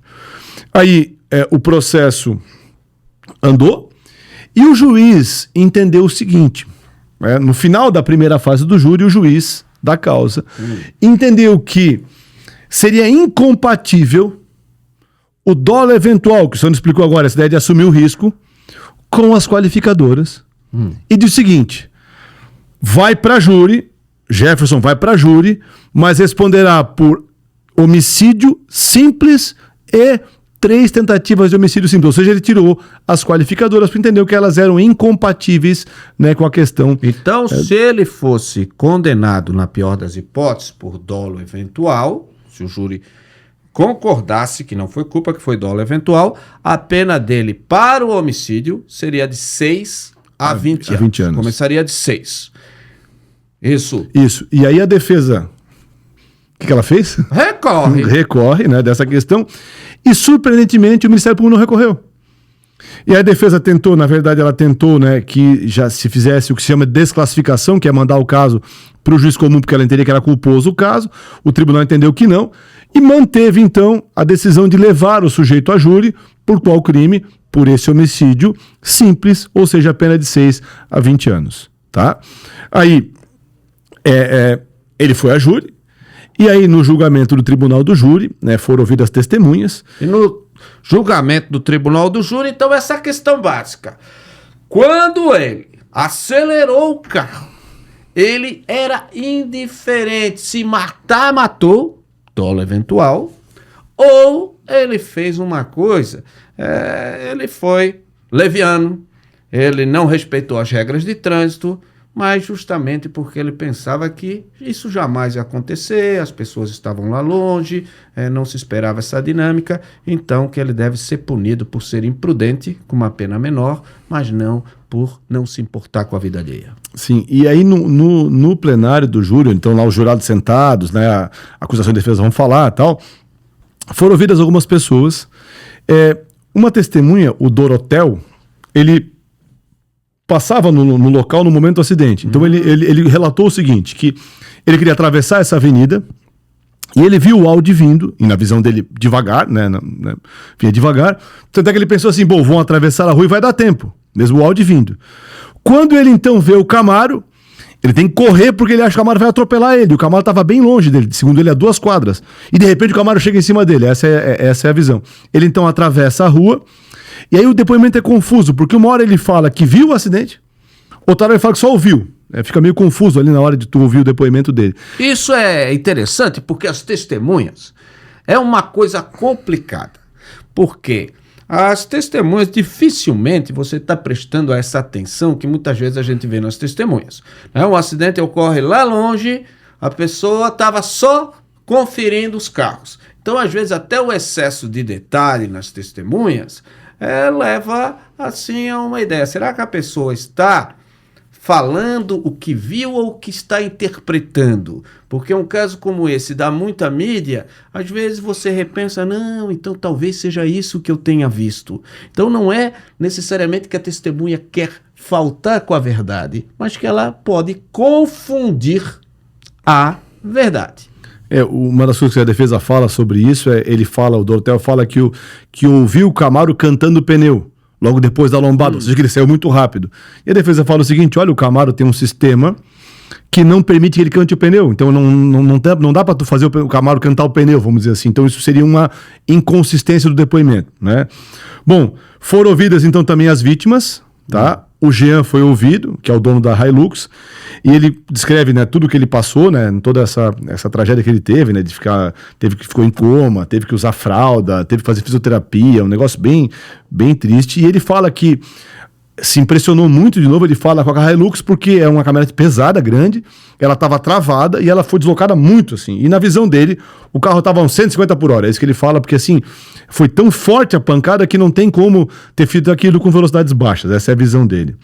S1: Aí o processo andou e o juiz entendeu o seguinte, no final da primeira fase do júri, o juiz da causa entendeu que seria incompatível o dolo eventual, que o senhor explicou agora, essa ideia de assumir o risco, com as qualificadoras, e diz o seguinte, vai para júri, Jefferson vai para júri, mas responderá por homicídio simples e 3 tentativas de homicídio simples. Ou seja, ele tirou as qualificadoras porque entendeu que elas eram incompatíveis, né, com a questão.
S2: Então, se ele fosse condenado, na pior das hipóteses, por dolo eventual, se o júri concordasse que não foi culpa, que foi dolo eventual, a pena dele para o homicídio seria de 6 a 20 anos. Começaria de 6. Isso.
S1: E aí a defesa, o que ela fez? Recorre, né, dessa questão. E, surpreendentemente, o Ministério Público não recorreu. E a defesa tentou, na verdade, né, que já se fizesse o que se chama de desclassificação, que é mandar o caso para o juiz comum, porque ela entendia que era culposo o caso. O tribunal entendeu que não. E manteve, então, a decisão de levar o sujeito a júri. Por qual crime? Por esse homicídio simples, ou seja, a pena de 6 a 20 anos. Tá? Aí, ele foi a júri. E aí, no julgamento do tribunal do júri, né, foram ouvidas testemunhas.
S2: E no julgamento do tribunal do júri, então, essa questão básica. Quando ele acelerou o carro, ele era indiferente se matar, matou, dolo eventual, ou ele fez uma coisa, ele foi leviano, ele não respeitou as regras de trânsito, mas justamente porque ele pensava que isso jamais ia acontecer, as pessoas estavam lá longe, não se esperava essa dinâmica, então que ele deve ser punido por ser imprudente, com uma pena menor, mas não por não se importar com a vida alheia.
S1: Sim, e aí no plenário do júri, então lá os jurados sentados, né, a acusação e a defesa vão falar e tal, foram ouvidas algumas pessoas. Uma testemunha, o Dorotel, ele passava no local no momento do acidente. Então ele relatou o seguinte, que ele queria atravessar essa avenida e ele viu o Audi vindo, e na visão dele devagar, né, vinha devagar, tanto é que ele pensou assim, bom, vão atravessar a rua e vai dar tempo, mesmo o Audi vindo. Quando ele então vê o Camaro, ele tem que correr porque ele acha que o Camaro vai atropelar ele, o Camaro estava bem longe dele, segundo ele, a 2 quadras, e de repente o Camaro chega em cima dele, essa é a visão. Ele então atravessa a rua. E aí o depoimento é confuso, porque uma hora ele fala que viu o acidente, outra hora ele fala que só ouviu. Fica meio confuso ali na hora de tu ouvir o depoimento dele.
S2: Isso é interessante porque as testemunhas é uma coisa complicada. Porque as testemunhas, dificilmente você está prestando essa atenção que muitas vezes a gente vê nas testemunhas. Um acidente ocorre lá longe, a pessoa estava só conferindo os carros. Então, às vezes, até o excesso de detalhe nas testemunhas leva assim a uma ideia. Será que a pessoa está falando o que viu ou o que está interpretando? Porque um caso como esse dá muita mídia, às vezes você repensa, não, então talvez seja isso que eu tenha visto. Então não é necessariamente que a testemunha quer faltar com a verdade, mas que ela pode confundir a verdade.
S1: Uma das coisas que a defesa fala sobre isso, o Dorotel fala que ouviu o Camaro cantando pneu, logo depois da lombada, ou seja, que ele saiu muito rápido. E a defesa fala o seguinte, olha, o Camaro tem um sistema que não permite que ele cante o pneu, então não dá para tu fazer o Camaro cantar o pneu, vamos dizer assim. Então isso seria uma inconsistência do depoimento, né? Bom, foram ouvidas então também as vítimas, tá? O Jean foi ouvido, que é o dono da Hilux, e ele descreve, né, tudo que ele passou, né, toda essa tragédia que ele teve, né, ficou em coma, teve que usar fralda, teve que fazer fisioterapia, um negócio bem, bem triste. E ele fala que se impressionou muito, de novo, ele fala com a Hilux, porque é uma caminhonete pesada, grande, ela estava travada e ela foi deslocada muito, assim. E na visão dele, o carro estava a uns 150 por hora. É isso que ele fala, porque assim, foi tão forte a pancada que não tem como ter feito aquilo com velocidades baixas. Essa é a visão dele.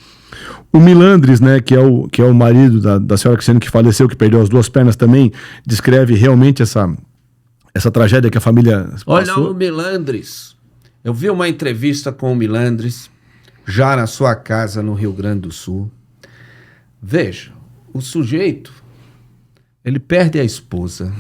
S1: O Milandres, né, que é o marido da senhora Cristiane, que faleceu, que perdeu as 2 pernas também, descreve realmente essa tragédia que a família passou.
S2: Olha o Milandres. Eu vi uma entrevista com o Milandres, já na sua casa no Rio Grande do Sul. Veja, o sujeito, ele perde a esposa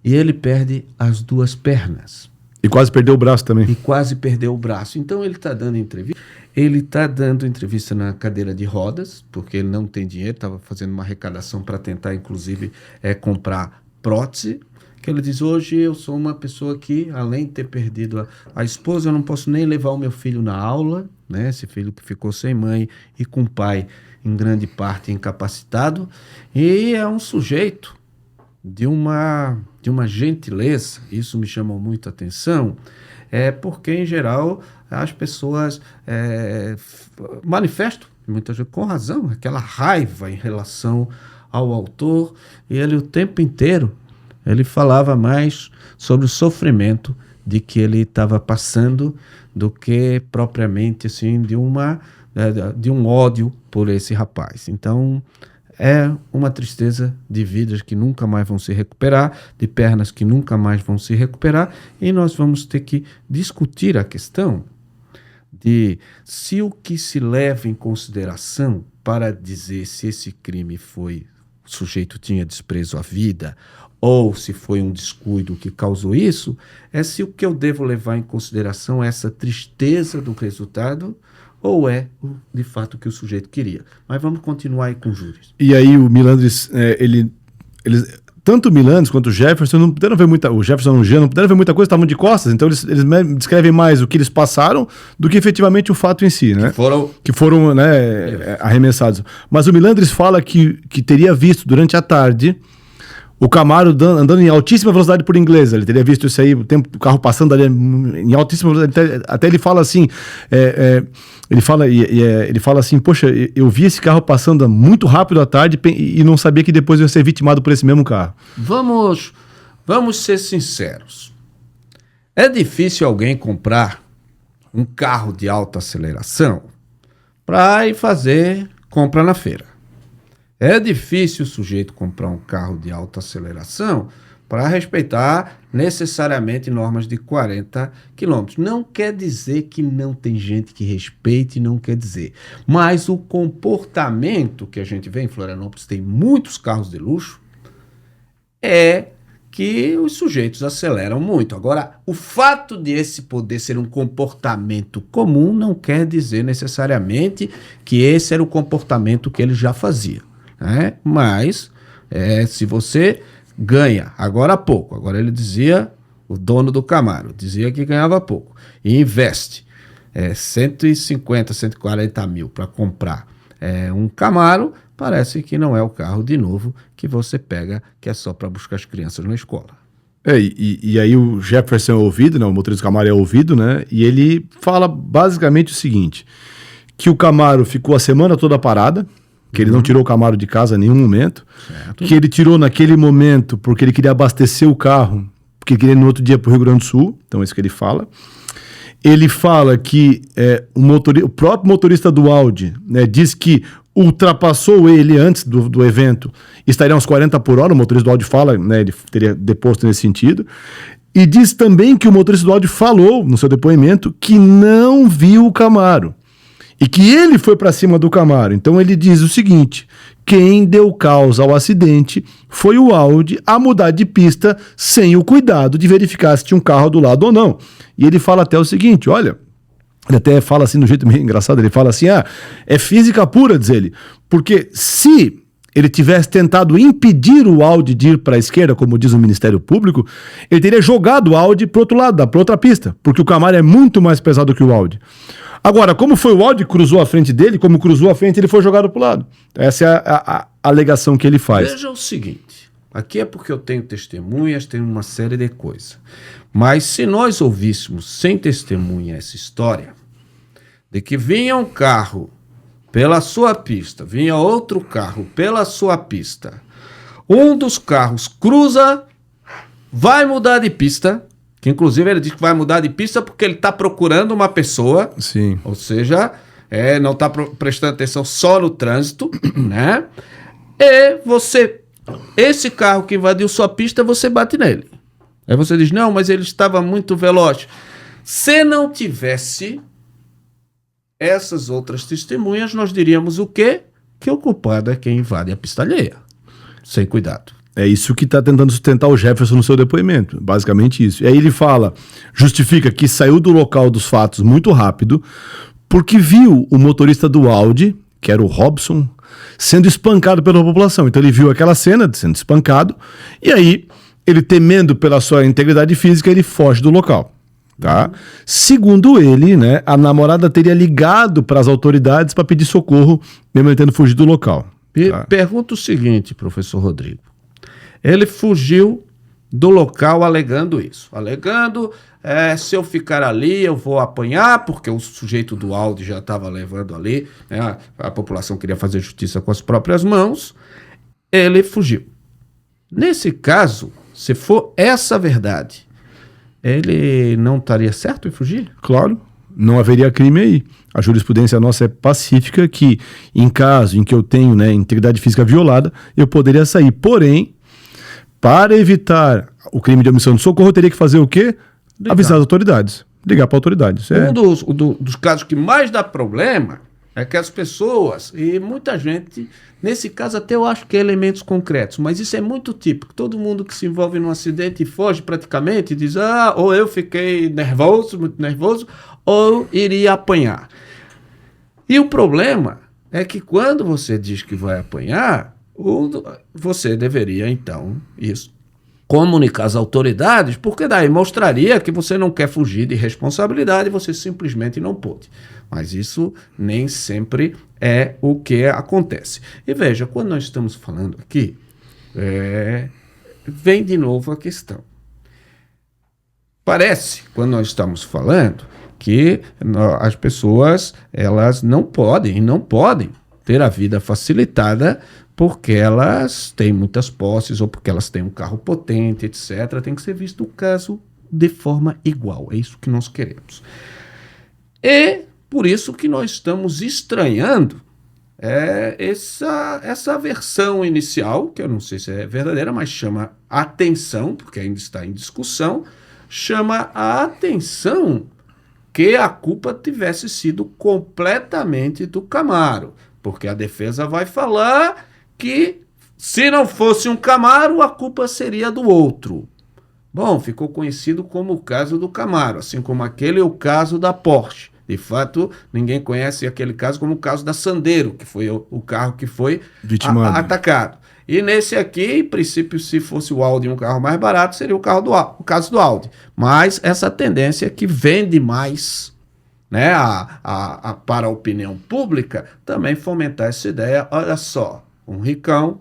S2: e ele perde as 2 pernas.
S1: E quase perdeu o braço também.
S2: E quase perdeu o braço. Então ele está dando entrevista. Ele está dando entrevista na cadeira de rodas, porque ele não tem dinheiro, estava fazendo uma arrecadação para tentar, inclusive, comprar prótese. Que ele diz, hoje eu sou uma pessoa que, além de ter perdido a esposa, eu não posso nem levar o meu filho na aula, né? Esse filho que ficou sem mãe e com pai, em grande parte, incapacitado. E é um sujeito de uma gentileza, isso me chamou muito a atenção, porque, em geral, as pessoas manifestam, muitas vezes com razão, aquela raiva em relação ao autor, e ele o tempo inteiro, ele falava mais sobre o sofrimento de que ele estava passando do que propriamente assim, de um ódio por esse rapaz. Então, é uma tristeza de vidas que nunca mais vão se recuperar, de pernas que nunca mais vão se recuperar, e nós vamos ter que discutir a questão de se o que se leva em consideração para dizer se esse crime foi, o sujeito tinha desprezo à vida, ou se foi um descuido que causou isso, é se o que eu devo levar em consideração é essa tristeza do resultado, ou é, de fato, o que o sujeito queria. Mas vamos continuar aí com os júris.
S1: E aí o Milandres, tanto o Milandres quanto o Jefferson não puderam ver muita... O Jefferson e o Jean não puderam ver muita coisa, estavam de costas, então eles descrevem mais o que eles passaram do que efetivamente o fato em si, né? Que foram né, arremessados. Mas o Milandres fala que teria visto durante a tarde o Camaro andando em altíssima velocidade por Inglesa. Ele teria visto isso aí, o carro passando ali em altíssima velocidade. Até ele fala assim, ele fala assim, poxa, eu vi esse carro passando muito rápido à tarde e não sabia que depois eu ia ser vitimado por esse mesmo carro.
S2: Vamos ser sinceros. É difícil alguém comprar um carro de alta aceleração para ir fazer compra na feira. É difícil o sujeito comprar um carro de alta aceleração para respeitar necessariamente normas de 40 km. Não quer dizer que não tem gente que respeite, não quer dizer. Mas o comportamento que a gente vê em Florianópolis, tem muitos carros de luxo, é que os sujeitos aceleram muito. Agora, o fato de esse poder ser um comportamento comum não quer dizer necessariamente que esse era o comportamento que ele já fazia. Mas se você ganha agora há pouco, agora ele dizia, o dono do Camaro dizia que ganhava pouco e investe 150, 140 mil para comprar um Camaro, parece que não é o carro de novo que você pega, que é só para buscar as crianças na escola.
S1: E aí o Jefferson é ouvido, né, o motorista do Camaro é ouvido, né, e ele fala basicamente o seguinte, que o Camaro ficou a semana toda parada, que ele não tirou o Camaro de casa em nenhum momento, certo. Que ele tirou naquele momento porque ele queria abastecer o carro, porque ele queria ir no outro dia para o Rio Grande do Sul, então é isso que ele fala. Ele fala que o próprio motorista do Audi, né, diz que ultrapassou ele antes do evento, estaria uns 40 por hora, o motorista do Audi fala, né, ele teria deposto nesse sentido, e diz também que o motorista do Audi falou no seu depoimento que não viu o Camaro. E que ele foi para cima do Camaro. Então ele diz o seguinte, quem deu causa ao acidente foi o Audi a mudar de pista sem o cuidado de verificar se tinha um carro do lado ou não. E ele fala até o seguinte, olha, ele até fala assim, de um jeito meio engraçado, ele fala assim, é física pura, diz ele, porque se ele tivesse tentado impedir o Audi de ir para a esquerda, como diz o Ministério Público, ele teria jogado o Audi para o outro lado, para outra pista, porque o Camaro é muito mais pesado que o Audi. Agora, como foi o Audi que cruzou a frente dele, como cruzou a frente, ele foi jogado para o lado. Essa é a alegação que ele faz.
S2: Veja o seguinte, aqui é porque eu tenho testemunhas, tenho uma série de coisas. Mas se nós ouvíssemos sem testemunha essa história, de que vinha um carro pela sua pista, vinha outro carro pela sua pista, um dos carros cruza, vai mudar de pista, que inclusive ele diz que vai mudar de pista porque ele está procurando uma pessoa,
S1: Sim.
S2: ou seja, não está prestando atenção só no trânsito, né? E esse carro que invadiu sua pista, você bate nele. Aí você diz, não, mas ele estava muito veloz. Se não tivesse essas outras testemunhas, nós diríamos o quê? Que o culpado é quem invade a pista alheia. Sem cuidado.
S1: É isso que está tentando sustentar o Jefferson no seu depoimento, basicamente isso. E aí ele justifica que saiu do local dos fatos muito rápido, porque viu o motorista do Audi, que era o Robson, sendo espancado pela população. Então ele viu aquela cena de sendo espancado, e aí ele, temendo pela sua integridade física, ele foge do local. Tá? Segundo ele, né, a namorada teria ligado para as autoridades para pedir socorro, mesmo ele tendo fugido do local. Tá?
S2: Pergunta o seguinte, professor Rodrigo. Ele fugiu do local alegando isso. Alegando, se eu ficar ali eu vou apanhar, porque o sujeito do Audi já estava levando ali, né, a população queria fazer justiça com as próprias mãos. Ele fugiu. Nesse caso, se for essa a verdade, ele não estaria certo em fugir?
S1: Claro, não haveria crime aí. A jurisprudência nossa é pacífica, que em caso em que eu tenho, né, integridade física violada, eu poderia sair. Porém, para evitar o crime de omissão de socorro, eu teria que fazer o quê? Avisar as autoridades. Ligar para autoridades.
S2: Um dos casos que mais dá problema é que as pessoas, e muita gente, nesse caso até eu acho que é elementos concretos, mas isso é muito típico. Todo mundo que se envolve num acidente e foge praticamente diz, ou eu fiquei nervoso, muito nervoso, ou iria apanhar. E o problema é que quando você diz que vai apanhar, você deveria então comunicar às autoridades, porque daí mostraria que você não quer fugir de responsabilidade, você simplesmente não pôde. Mas isso nem sempre é o que acontece. E veja, quando nós estamos falando aqui, vem de novo a questão. Parece, quando nós estamos falando, que as pessoas elas não podem ter a vida facilitada porque elas têm muitas posses ou porque elas têm um carro potente, etc. Tem que ser visto o caso de forma igual. É isso que nós queremos. E por isso que nós estamos estranhando essa versão inicial, que eu não sei se é verdadeira, mas chama atenção, porque ainda está em discussão, chama a atenção que a culpa tivesse sido completamente do Camaro, porque a defesa vai falar que se não fosse um Camaro, a culpa seria do outro. Bom, ficou conhecido como o caso do Camaro, assim como aquele é o caso da Porsche. De fato, ninguém conhece aquele caso como o caso da Sandero, que foi o carro que foi atacado. E nesse aqui, em princípio, se fosse o Audi um carro mais barato, seria o caso do Audi. Mas essa tendência que vende mais, né, para a opinião pública, também fomentar essa ideia. Olha só, um ricão,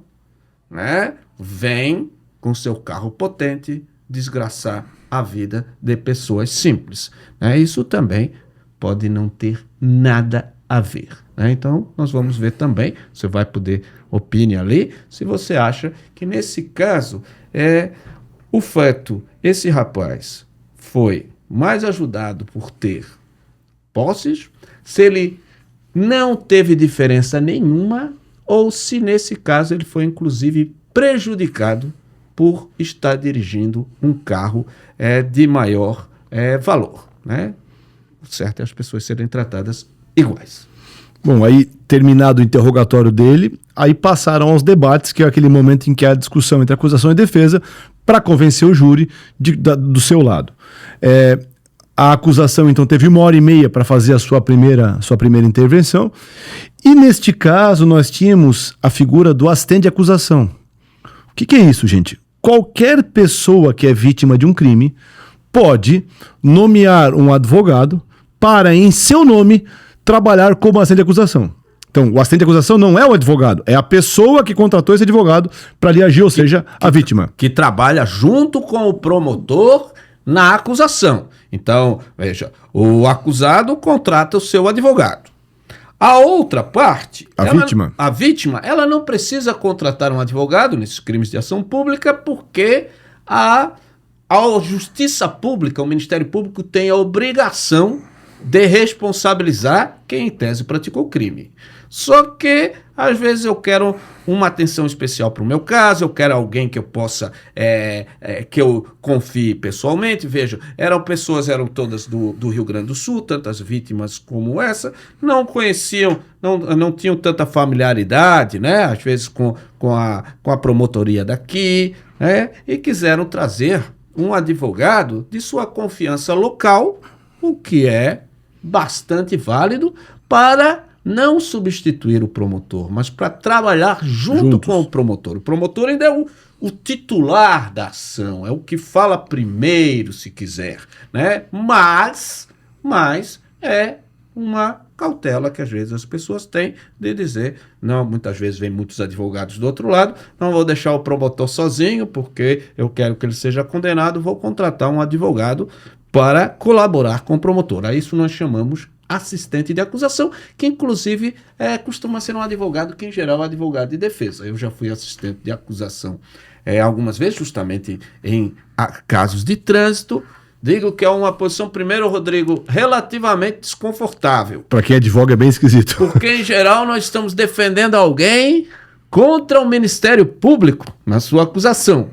S2: né, vem com seu carro potente desgraçar a vida de pessoas simples. Né? Isso também pode não ter nada a ver. Né? Então, nós vamos ver também, você vai poder opinar ali, se você acha que nesse caso, o fato, esse rapaz foi mais ajudado por ter posses, se ele não teve diferença nenhuma, ou se nesse caso ele foi inclusive prejudicado por estar dirigindo um carro de maior valor. Né? O certo é as pessoas serem tratadas iguais.
S1: Bom, aí terminado o interrogatório dele, aí passaram aos debates, que é aquele momento em que há a discussão entre acusação e defesa, para convencer o júri do seu lado. A acusação, então, teve 1h30 para fazer a sua primeira intervenção, e neste caso nós tínhamos a figura do assistente de acusação. O que é isso, gente? Qualquer pessoa que é vítima de um crime pode nomear um advogado para, em seu nome, trabalhar como assistente de acusação. Então, o assistente de acusação não é o advogado, é a pessoa que contratou esse advogado para lhe agir, ou seja, a vítima.
S2: Que trabalha junto com o promotor na acusação. Então, veja, o acusado contrata o seu advogado. A outra parte, a vítima, ela não precisa contratar um advogado nesses crimes de ação pública porque a Justiça Pública, o Ministério Público tem a obrigação de responsabilizar quem em tese praticou o crime. Só que, às vezes, eu quero uma atenção especial para o meu caso, eu quero alguém que eu possa, que eu confie pessoalmente. Veja, eram todas do Rio Grande do Sul, tantas vítimas como essa, não conheciam, não tinham tanta familiaridade, né? Às vezes com a promotoria daqui, né? E quiseram trazer um advogado de sua confiança local, o que é bastante válido, para não substituir o promotor, mas para trabalhar juntos com o promotor. O promotor ainda é o titular da ação, é o que fala primeiro, se quiser, né? Mas é uma cautela que às vezes as pessoas têm de dizer, não, muitas vezes vem muitos advogados do outro lado, não vou deixar o promotor sozinho porque eu quero que ele seja condenado, vou contratar um advogado para colaborar com o promotor. A isso nós chamamos assistente de acusação, que inclusive costuma ser um advogado que em geral é advogado de defesa. Eu já fui assistente de acusação algumas vezes, justamente em casos de trânsito. Digo que é uma posição, primeiro, Rodrigo, relativamente desconfortável.
S1: Para quem advoga é bem esquisito.
S2: Porque em geral nós estamos defendendo alguém contra o Ministério Público na sua acusação.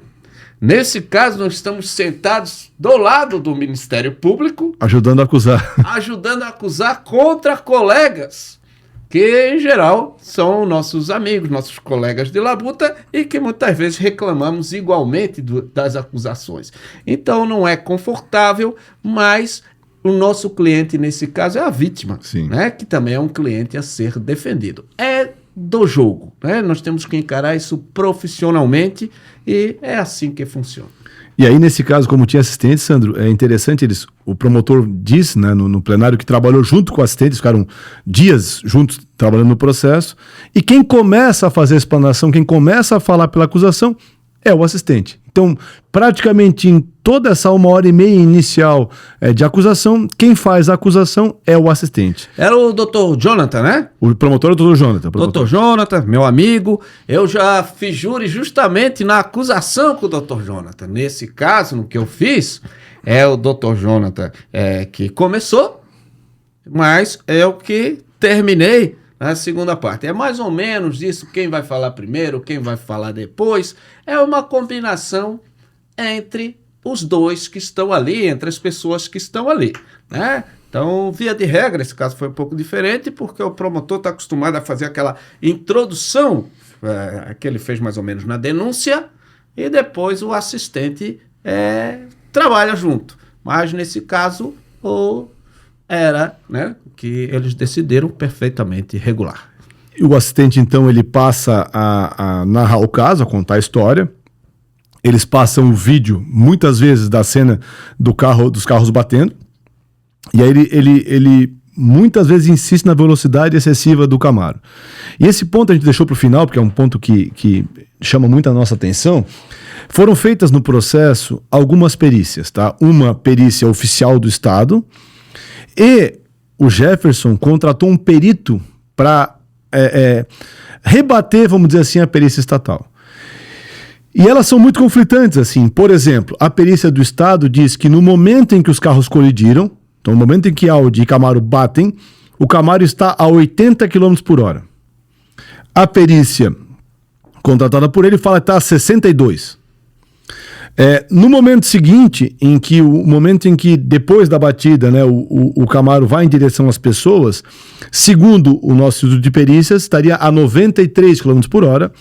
S2: Nesse caso, nós estamos sentados do lado do Ministério Público.
S1: Ajudando a acusar.
S2: Ajudando a acusar contra colegas, que em geral são nossos amigos, nossos colegas de labuta e que muitas vezes reclamamos igualmente das acusações. Então não é confortável, mas o nosso cliente nesse caso é a vítima, né? Que também é um cliente a ser defendido. É do jogo, né? Nós temos que encarar isso profissionalmente e é assim que funciona.
S1: E aí, nesse caso, como tinha assistente, Sandro, é interessante, o promotor disse, né, no plenário, que trabalhou junto com o assistente, ficaram dias juntos trabalhando no processo, e quem começa a fazer a explanação, quem começa a falar pela acusação, é o assistente. Então, praticamente em toda essa 1h30 inicial de acusação, quem faz a acusação é o assistente.
S2: Era o Dr. Jonathan, né?
S1: O promotor é o Dr. Jonathan.
S2: Dr. Jonathan, meu amigo, eu já fiz júri justamente na acusação com o Dr. Jonathan. Nesse caso, no que eu fiz, é o Dr. Jonathan que começou, mas é o que terminei na segunda parte. É mais ou menos isso, quem vai falar primeiro, quem vai falar depois. É uma combinação entre os dois que estão ali, entre as pessoas que estão ali, né? Então, via de regra, esse caso foi um pouco diferente, porque o promotor está acostumado a fazer aquela introdução que ele fez mais ou menos na denúncia, e depois o assistente trabalha junto. Mas, nesse caso, era, né, que eles decidiram perfeitamente regular.
S1: E o assistente, então, ele passa a narrar o caso, a contar a história. Eles passam o vídeo, muitas vezes, da cena dos carros batendo. E aí ele muitas vezes insiste na velocidade excessiva do Camaro. E esse ponto a gente deixou para o final, porque é um ponto que chama muito a nossa atenção. Foram feitas no processo algumas perícias, tá? Uma perícia oficial do Estado, e o Jefferson contratou um perito para rebater, vamos dizer assim, a perícia estatal. E elas são muito conflitantes, assim. Por exemplo, a perícia do Estado diz que no momento em que os carros colidiram, então no momento em que Audi e Camaro batem, o Camaro está a 80 km por hora. A perícia contratada por ele fala que está a 62. No momento seguinte, momento em que depois da batida, né, o Camaro vai em direção às pessoas, segundo o nosso instituto de perícias, estaria a 93 km por hora.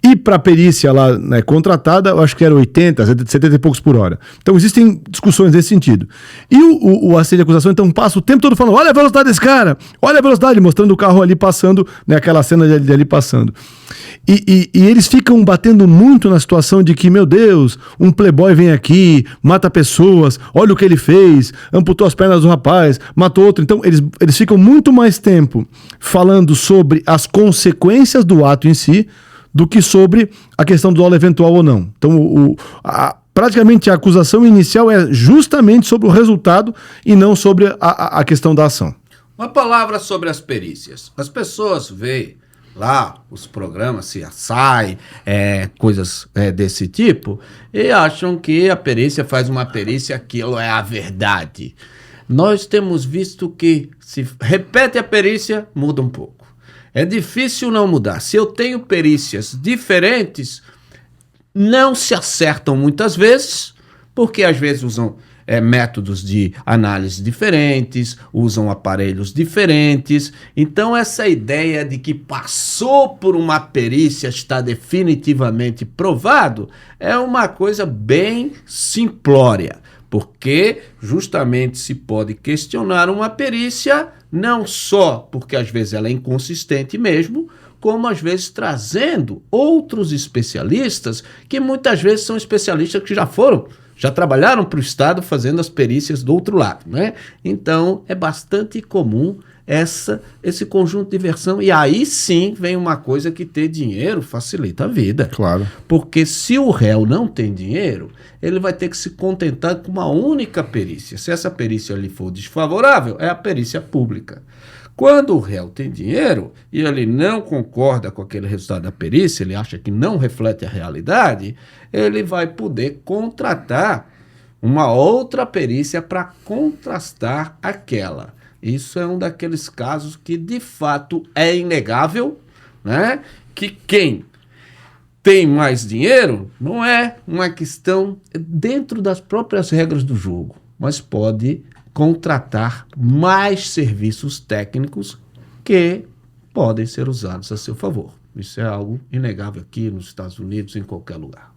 S1: E para a perícia lá, né, contratada, eu acho que era 80, 70 e poucos por hora. Então existem discussões nesse sentido. E o assistente de acusação então passa o tempo todo falando, olha a velocidade desse cara, olha a velocidade, mostrando o carro ali passando, né, aquela cena de ali passando. E eles ficam batendo muito na situação de que, meu Deus, um playboy vem aqui, mata pessoas, olha o que ele fez, amputou as pernas do rapaz, matou outro. Então eles ficam muito mais tempo falando sobre as consequências do ato em si, do que sobre a questão do dolo eventual ou não. Então, praticamente a acusação inicial é justamente sobre o resultado e não sobre a questão da ação.
S2: Uma palavra sobre as perícias. As pessoas veem lá os programas CSI, coisas desse tipo, e acham que a perícia faz uma perícia, aquilo é a verdade. Nós temos visto que se repete a perícia, muda um pouco. É difícil não mudar. Se eu tenho perícias diferentes, não se acertam muitas vezes, porque às vezes usam métodos de análise diferentes, usam aparelhos diferentes. Então essa ideia de que passou por uma perícia está definitivamente provado é uma coisa bem simplória, porque justamente se pode questionar uma perícia não só porque às vezes ela é inconsistente mesmo, como às vezes trazendo outros especialistas que muitas vezes são especialistas que já trabalharam para o Estado fazendo as perícias do outro lado, né? Então, é bastante comum esse conjunto de versão. E aí sim vem uma coisa que ter dinheiro facilita a vida.
S1: Claro.
S2: Porque se o réu não tem dinheiro, ele vai ter que se contentar com uma única perícia. Se essa perícia lhe for desfavorável, é a perícia pública. Quando o réu tem dinheiro e ele não concorda com aquele resultado da perícia, ele acha que não reflete a realidade, ele vai poder contratar uma outra perícia para contrastar aquela. Isso é um daqueles casos que, de fato, é inegável, né? Que quem tem mais dinheiro não é uma questão dentro das próprias regras do jogo, mas pode contratar mais serviços técnicos que podem ser usados a seu favor. Isso é algo inegável aqui nos Estados Unidos, em qualquer lugar.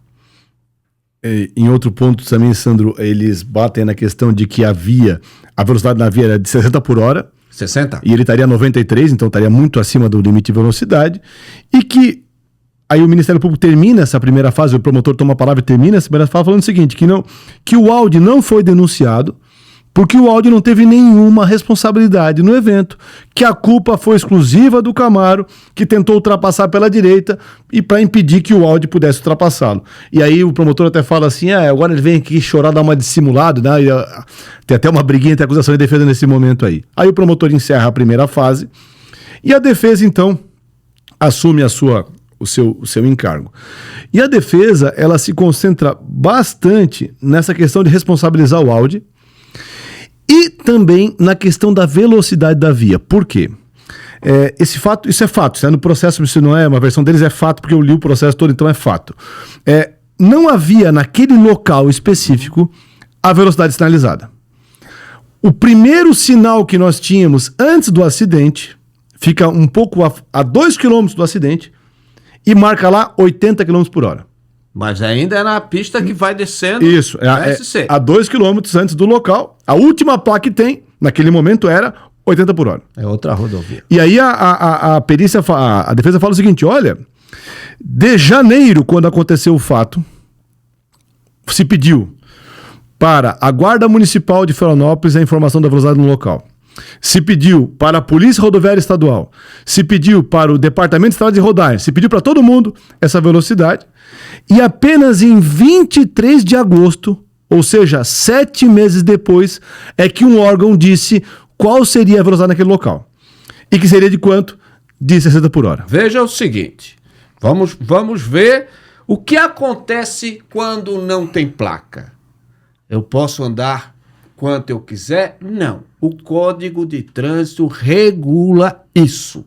S1: Em outro ponto também, Sandro, eles batem na questão de que a velocidade na via era de 60 por hora.
S2: 60?
S1: E ele estaria a 93, então estaria muito acima do limite de velocidade. E que aí o Ministério Público termina essa primeira fase, o promotor toma a palavra e termina essa primeira fase falando o seguinte, que o Audi não foi denunciado porque o Audi não teve nenhuma responsabilidade no evento, que a culpa foi exclusiva do Camaro, que tentou ultrapassar pela direita e para impedir que o Audi pudesse ultrapassá-lo. E aí o promotor até fala assim, agora ele vem aqui chorar, dar uma dissimulada, né? Tem até uma briguinha entre acusação e defesa nesse momento aí. Aí o promotor encerra a primeira fase e a defesa então assume o seu encargo. E a defesa, ela se concentra bastante nessa questão de responsabilizar o Audi, e também na questão da velocidade da via. Por quê? Isso é fato. No processo, isso não é uma versão deles, é fato, porque eu li o processo todo, então é fato. Não havia naquele local específico a velocidade sinalizada. O primeiro sinal que nós tínhamos antes do acidente fica um pouco a 2 km do acidente e marca lá 80 km por hora.
S2: Mas ainda é na pista que vai descendo.
S1: Isso, a 2 km antes do local. A última placa que tem, naquele momento, era 80 por hora.
S2: É outra rodovia.
S1: E aí a perícia, a defesa fala o seguinte, olha, de janeiro, quando aconteceu o fato, se pediu para a Guarda Municipal de Florianópolis a informação da velocidade no local. Se pediu para a Polícia Rodoviária Estadual, se pediu para o Departamento de Estradas de Rodagem, se pediu para todo mundo essa velocidade, e apenas em 23 de agosto, ou seja, 7 meses depois, é que um órgão disse qual seria a velocidade naquele local. E que seria de quanto? De 60 por hora.
S2: Veja o seguinte, vamos ver o que acontece quando não tem placa. Eu posso andar quanto eu quiser? Não. O Código de Trânsito regula isso.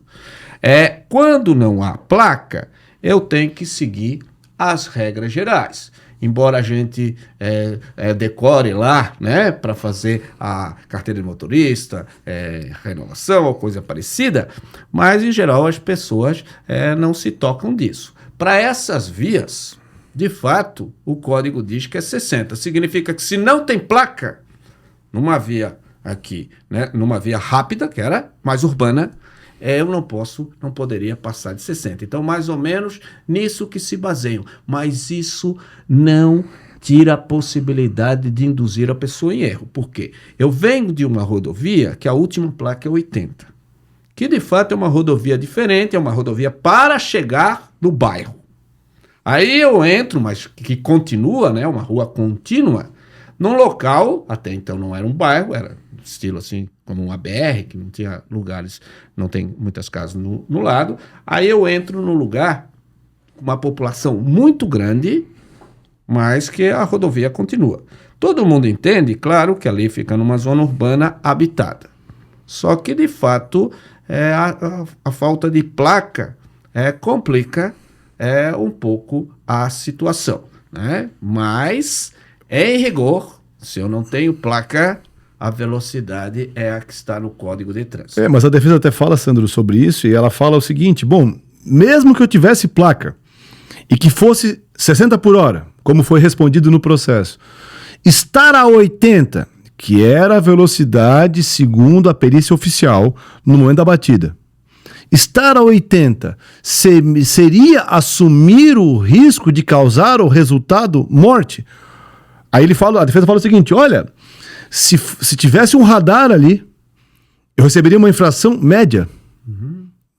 S2: Quando não há placa, eu tenho que seguir as regras gerais. Embora a gente decore lá, né, para fazer a carteira de motorista, renovação ou coisa parecida, mas em geral as pessoas não se tocam disso. Para essas vias, de fato, o código diz que é 60. Significa que se não tem placa, numa via aqui, né, numa via rápida, que era mais urbana, eu não poderia passar de 60. Então, mais ou menos nisso que se baseiam. Mas isso não tira a possibilidade de induzir a pessoa em erro. Por quê? Eu venho de uma rodovia que a última placa é 80. Que, de fato, é uma rodovia diferente, é uma rodovia para chegar no bairro. Aí eu entro, mas que continua, né, uma rua contínua, num local, até então não era um bairro, era estilo assim, como uma BR, que não tinha lugares, não tem muitas casas no lado. Aí eu entro num lugar com uma população muito grande, mas que a rodovia continua. Todo mundo entende, claro, que ali fica numa zona urbana habitada. Só que, de fato, a falta de placa complica um pouco a situação, né? Mas, em rigor, se eu não tenho placa, a velocidade é a que está no Código de Trânsito.
S1: Mas a defesa até fala, Sandro, sobre isso, e ela fala o seguinte: bom, mesmo que eu tivesse placa e que fosse 60 por hora, como foi respondido no processo, estar a 80, que era a velocidade segundo a perícia oficial no momento da batida, estar a 80 seria assumir o risco de causar o resultado morte? Aí a defesa fala o seguinte: olha, se tivesse um radar ali, eu receberia uma infração média.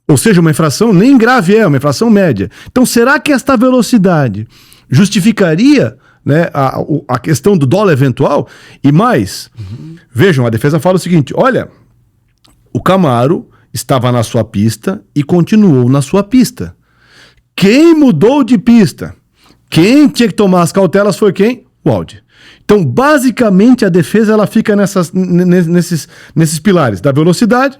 S1: Ou seja, uma infração nem grave, uma infração média. Então, será que esta velocidade justificaria, né, a questão do dolo eventual? E mais, vejam, a defesa fala o seguinte: olha, o Camaro estava na sua pista e continuou na sua pista. Quem mudou de pista? Quem tinha que tomar as cautelas foi quem? O Audi. Então, basicamente, a defesa ela fica nesses pilares da velocidade,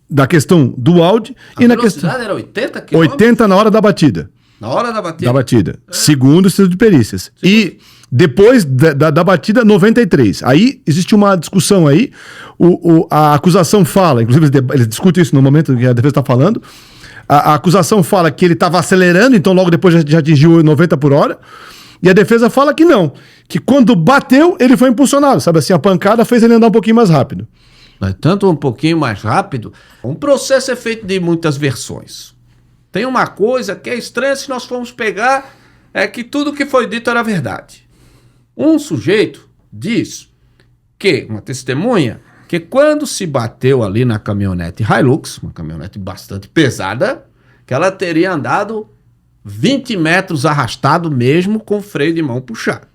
S1: da questão do Audi
S2: A
S1: e na
S2: velocidade
S1: questão...
S2: era 80 km?
S1: 80 na hora da batida.
S2: Na hora da batida?
S1: Da batida. Segundo o Instituto de Perícias. E depois da batida, 93. Aí existe uma discussão aí. A acusação fala, inclusive eles discutem isso no momento que a defesa está falando. A acusação fala que ele estava acelerando, então logo depois já atingiu 90 por hora. E a defesa fala que não. Que quando bateu, ele foi impulsionado. Sabe assim, a pancada fez ele andar um pouquinho mais rápido.
S2: Tanto um pouquinho mais rápido. Um processo é feito de muitas versões. Tem uma coisa que é estranha se nós formos pegar, é que tudo que foi dito era verdade. Um sujeito diz que, uma testemunha, que quando se bateu ali na caminhonete Hilux, uma caminhonete bastante pesada, que ela teria andado 20 metros arrastado mesmo com freio de mão puxado.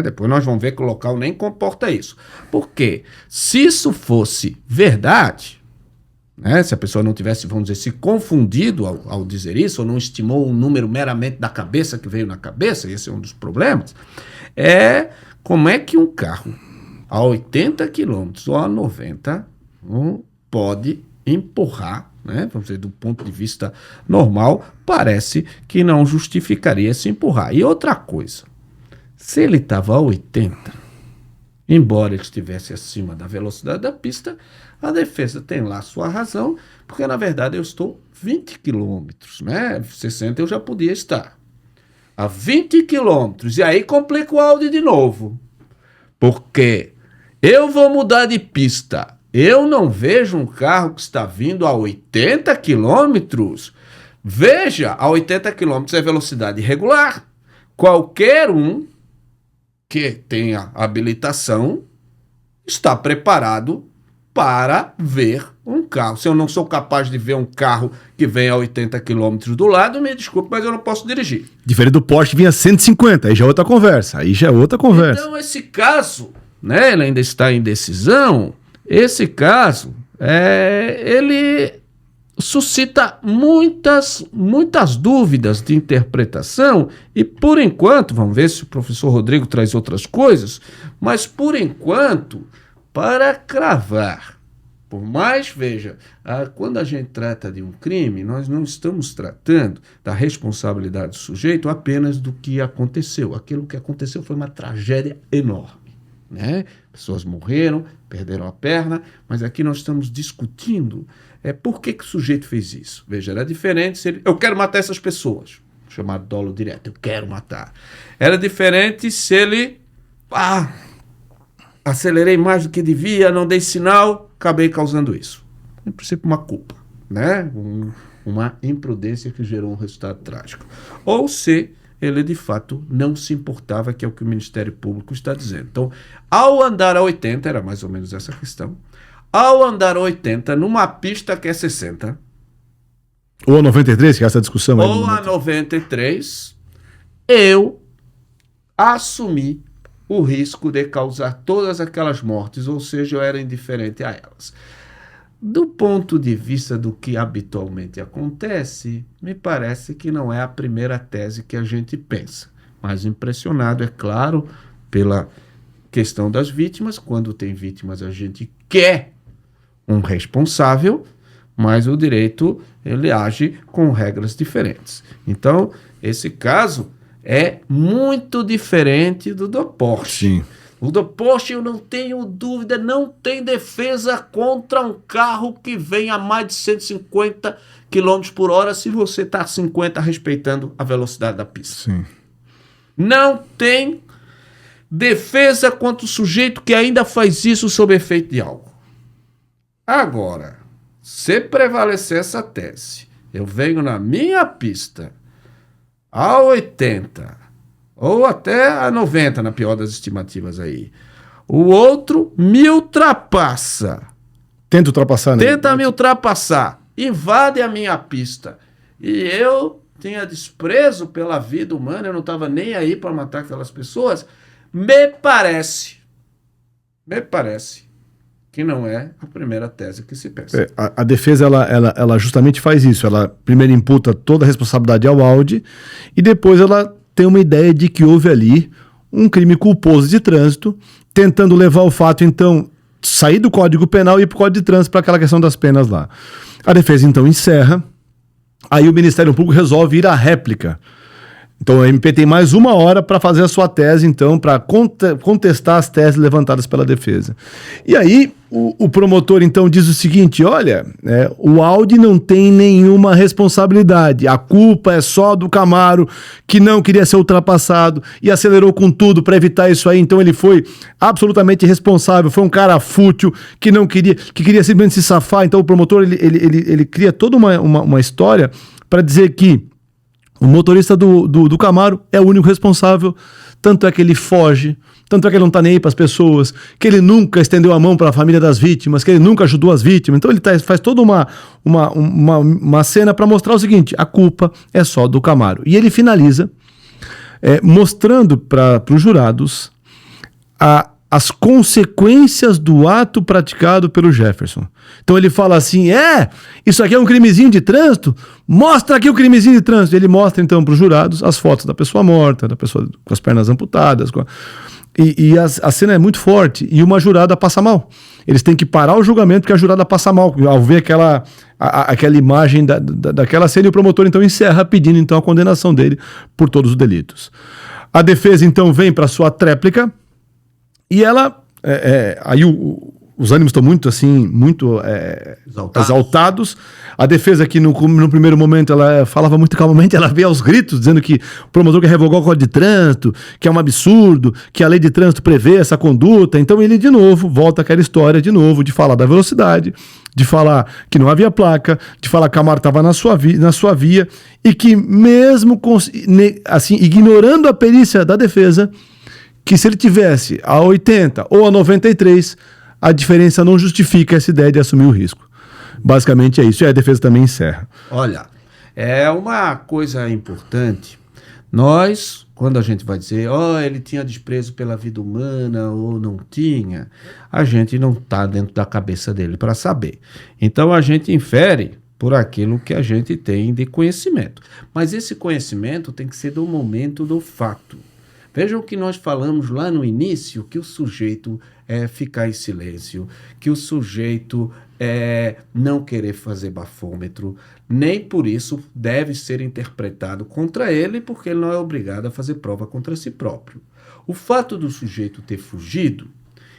S2: Depois nós vamos ver que o local nem comporta isso. Por quê? Se isso fosse verdade, né, se a pessoa não tivesse, vamos dizer, se confundido ao dizer isso, ou não estimou um número meramente da cabeça que veio na cabeça, esse é um dos problemas, como é que um carro a 80 km ou a 90 pode empurrar, né, vamos dizer, do ponto de vista normal, parece que não justificaria se empurrar. E outra coisa, se ele estava a 80, embora ele estivesse acima da velocidade da pista, a defesa tem lá sua razão, porque na verdade eu estou 20 km, né? 60 eu já podia estar. A 20 km, e aí complica o Audi de novo. Porque eu vou mudar de pista, eu não vejo um carro que está vindo a 80 km. Veja, a 80 km é velocidade regular. Qualquer um que tenha habilitação está preparado para ver um carro. Se eu não sou capaz de ver um carro que vem a 80 km do lado, me desculpe, mas eu não posso dirigir.
S1: Diferente do Porsche, vinha 150, aí já é outra conversa.
S2: Então, esse caso, né, ele ainda está em decisão. Esse caso, ele suscita muitas dúvidas de interpretação e, por enquanto, vamos ver se o professor Rodrigo traz outras coisas, mas, por enquanto, para cravar, por mais, veja, quando a gente trata de um crime, nós não estamos tratando da responsabilidade do sujeito apenas do que aconteceu. Aquilo que aconteceu foi uma tragédia enorme, né? Pessoas morreram, perderam a perna, mas aqui nós estamos discutindo por que o sujeito fez isso. Veja, era diferente se ele... Eu quero matar essas pessoas. Chamado dolo direto, eu quero matar. Era diferente se ele... acelerei mais do que devia, não dei sinal, acabei causando isso. Em princípio, uma culpa, né? Uma imprudência que gerou um resultado trágico. Ou se ele, de fato, não se importava, que é o que o Ministério Público está dizendo. Então, ao andar a 80, era mais ou menos essa questão, ao andar a 80 numa pista que é 60,
S1: Ou a 93, que é essa discussão aí.
S2: ou a 93, eu assumi o risco de causar todas aquelas mortes, ou seja, eu era indiferente a elas. Do ponto de vista do que habitualmente acontece, me parece que não é a primeira tese que a gente pensa. Mas impressionado, é claro, pela questão das vítimas. Quando tem vítimas, a gente quer um responsável, mas o direito, ele age com regras diferentes. Então, esse caso é muito diferente do Porsche.
S1: Sim.
S2: O do Porsche, eu não tenho dúvida, não tem defesa contra um carro que vem a mais de 150 km por hora se você está a 50 respeitando a velocidade da pista.
S1: Sim.
S2: Não tem defesa contra o sujeito que ainda faz isso sob efeito de álcool. Agora, se prevalecer essa tese, eu venho na minha pista a 80 ou até a 90, na pior das estimativas aí. O outro me ultrapassa.
S1: Tenta ultrapassar, né?
S2: Tenta me ultrapassar. Invade a minha pista. E eu tinha desprezo pela vida humana, eu não estava nem aí para matar aquelas pessoas. Me parece que não é a primeira tese que se pensa.
S1: A defesa, ela justamente faz isso. Ela primeiro imputa toda a responsabilidade ao Audi e depois ela tem uma ideia de que houve ali um crime culposo de trânsito, tentando levar o fato, então, sair do Código Penal e ir para o Código de Trânsito para aquela questão das penas lá. A defesa, então, encerra. Aí o Ministério Público resolve ir à réplica. Então a MP tem mais 1 hora para fazer a sua tese, então, para contestar as teses levantadas pela defesa. E aí o promotor, então, diz o seguinte: olha, o Audi não tem nenhuma responsabilidade, a culpa é só do Camaro, que não queria ser ultrapassado e acelerou com tudo para evitar isso aí, então ele foi absolutamente responsável, foi um cara fútil, que queria simplesmente se safar. Então o promotor, ele cria toda uma história para dizer que o motorista do Camaro é o único responsável, tanto é que ele foge, tanto é que ele não está nem aí para as pessoas, que ele nunca estendeu a mão para a família das vítimas, que ele nunca ajudou as vítimas. Então ele faz toda uma cena para mostrar o seguinte: a culpa é só do Camaro. E ele finaliza mostrando para os jurados as consequências do ato praticado pelo Jefferson. Então ele fala assim: isso aqui é um crimezinho de trânsito? Mostra aqui o crimezinho de trânsito. Ele mostra então para os jurados as fotos da pessoa morta, da pessoa com as pernas amputadas. E a cena é muito forte e uma jurada passa mal. Eles têm que parar o julgamento porque a jurada passa mal ao ver aquela imagem daquela cena, e o promotor então encerra pedindo então a condenação dele por todos os delitos. A defesa então vem para sua tréplica. E ela, aí os ânimos estão muito exaltados. A defesa aqui no primeiro momento ela falava muito calmamente, ela veio aos gritos dizendo que o promotor quer revogar o Código de Trânsito, que é um absurdo, que a lei de trânsito prevê essa conduta. Então ele de novo volta àquela história de novo de falar da velocidade, de falar que não havia placa, de falar que a Camaro estava na sua via e que mesmo assim, ignorando a perícia da defesa, que se ele tivesse a 80 ou a 93, a diferença não justifica essa ideia de assumir o risco. Basicamente é isso. E a defesa também encerra.
S2: Olha, é uma coisa importante. Nós, quando a gente vai dizer, ele tinha desprezo pela vida humana ou não tinha, a gente não está dentro da cabeça dele para saber. Então a gente infere por aquilo que a gente tem de conhecimento. Mas esse conhecimento tem que ser do momento do fato. Vejam o que nós falamos lá no início, que o sujeito ficar em silêncio, que o sujeito não querer fazer bafômetro, nem por isso deve ser interpretado contra ele, porque ele não é obrigado a fazer prova contra si próprio. O fato do sujeito ter fugido,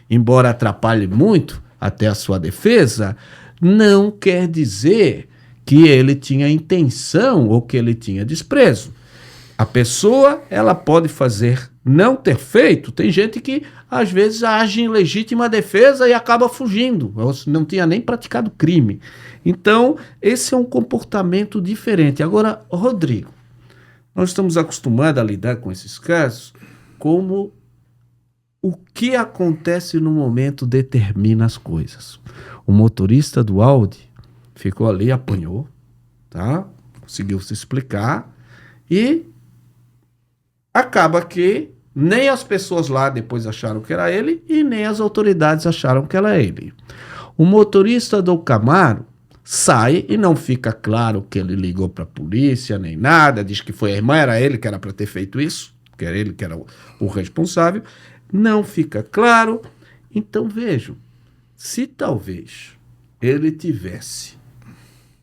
S2: embora atrapalhe muito até a sua defesa, não quer dizer que ele tinha intenção ou que ele tinha desprezo. A pessoa, ela pode não ter feito. Tem gente que, às vezes, age em legítima defesa e acaba fugindo. Ou não tinha nem praticado crime. Então, esse é um comportamento diferente. Agora, Rodrigo, nós estamos acostumados a lidar com esses casos como o que acontece no momento determina as coisas. O motorista do Audi ficou ali, apanhou, tá? Conseguiu se explicar e acaba que nem as pessoas lá depois acharam que era ele e nem as autoridades acharam que era ele. O motorista do Camaro sai e não fica claro que ele ligou para a polícia nem nada, diz que foi a irmã, era ele que era para ter feito isso, que era ele que era o responsável, não fica claro. Então vejam, se talvez ele tivesse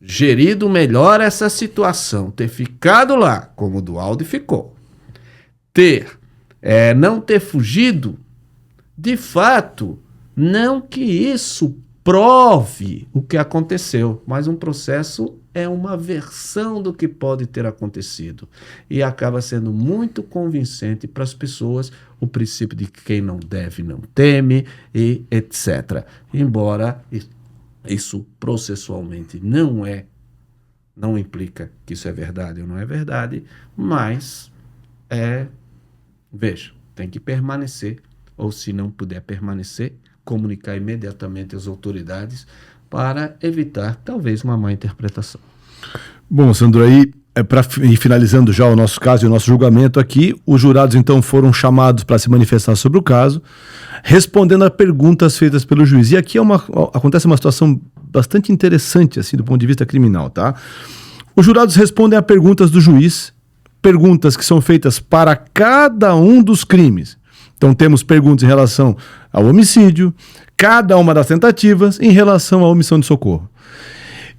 S2: gerido melhor essa situação, ter ficado lá, como o Dualde ficou, não ter fugido, de fato, não que isso prove o que aconteceu, mas um processo é uma versão do que pode ter acontecido e acaba sendo muito convincente para as pessoas o princípio de que quem não deve não teme e etc. Embora isso processualmente não implica que isso é verdade ou não é verdade, mas veja, tem que permanecer, ou se não puder permanecer, comunicar imediatamente às autoridades para evitar, talvez, uma má interpretação.
S1: Bom, Sandro, aí, para ir finalizando já o nosso caso e o nosso julgamento aqui, os jurados, então, foram chamados para se manifestar sobre o caso, respondendo a perguntas feitas pelo juiz. E aqui acontece uma situação bastante interessante, assim, do ponto de vista criminal, tá? Os jurados respondem a perguntas do juiz, perguntas que são feitas para cada um dos crimes. Então temos perguntas em relação ao homicídio, cada uma das tentativas em relação à omissão de socorro.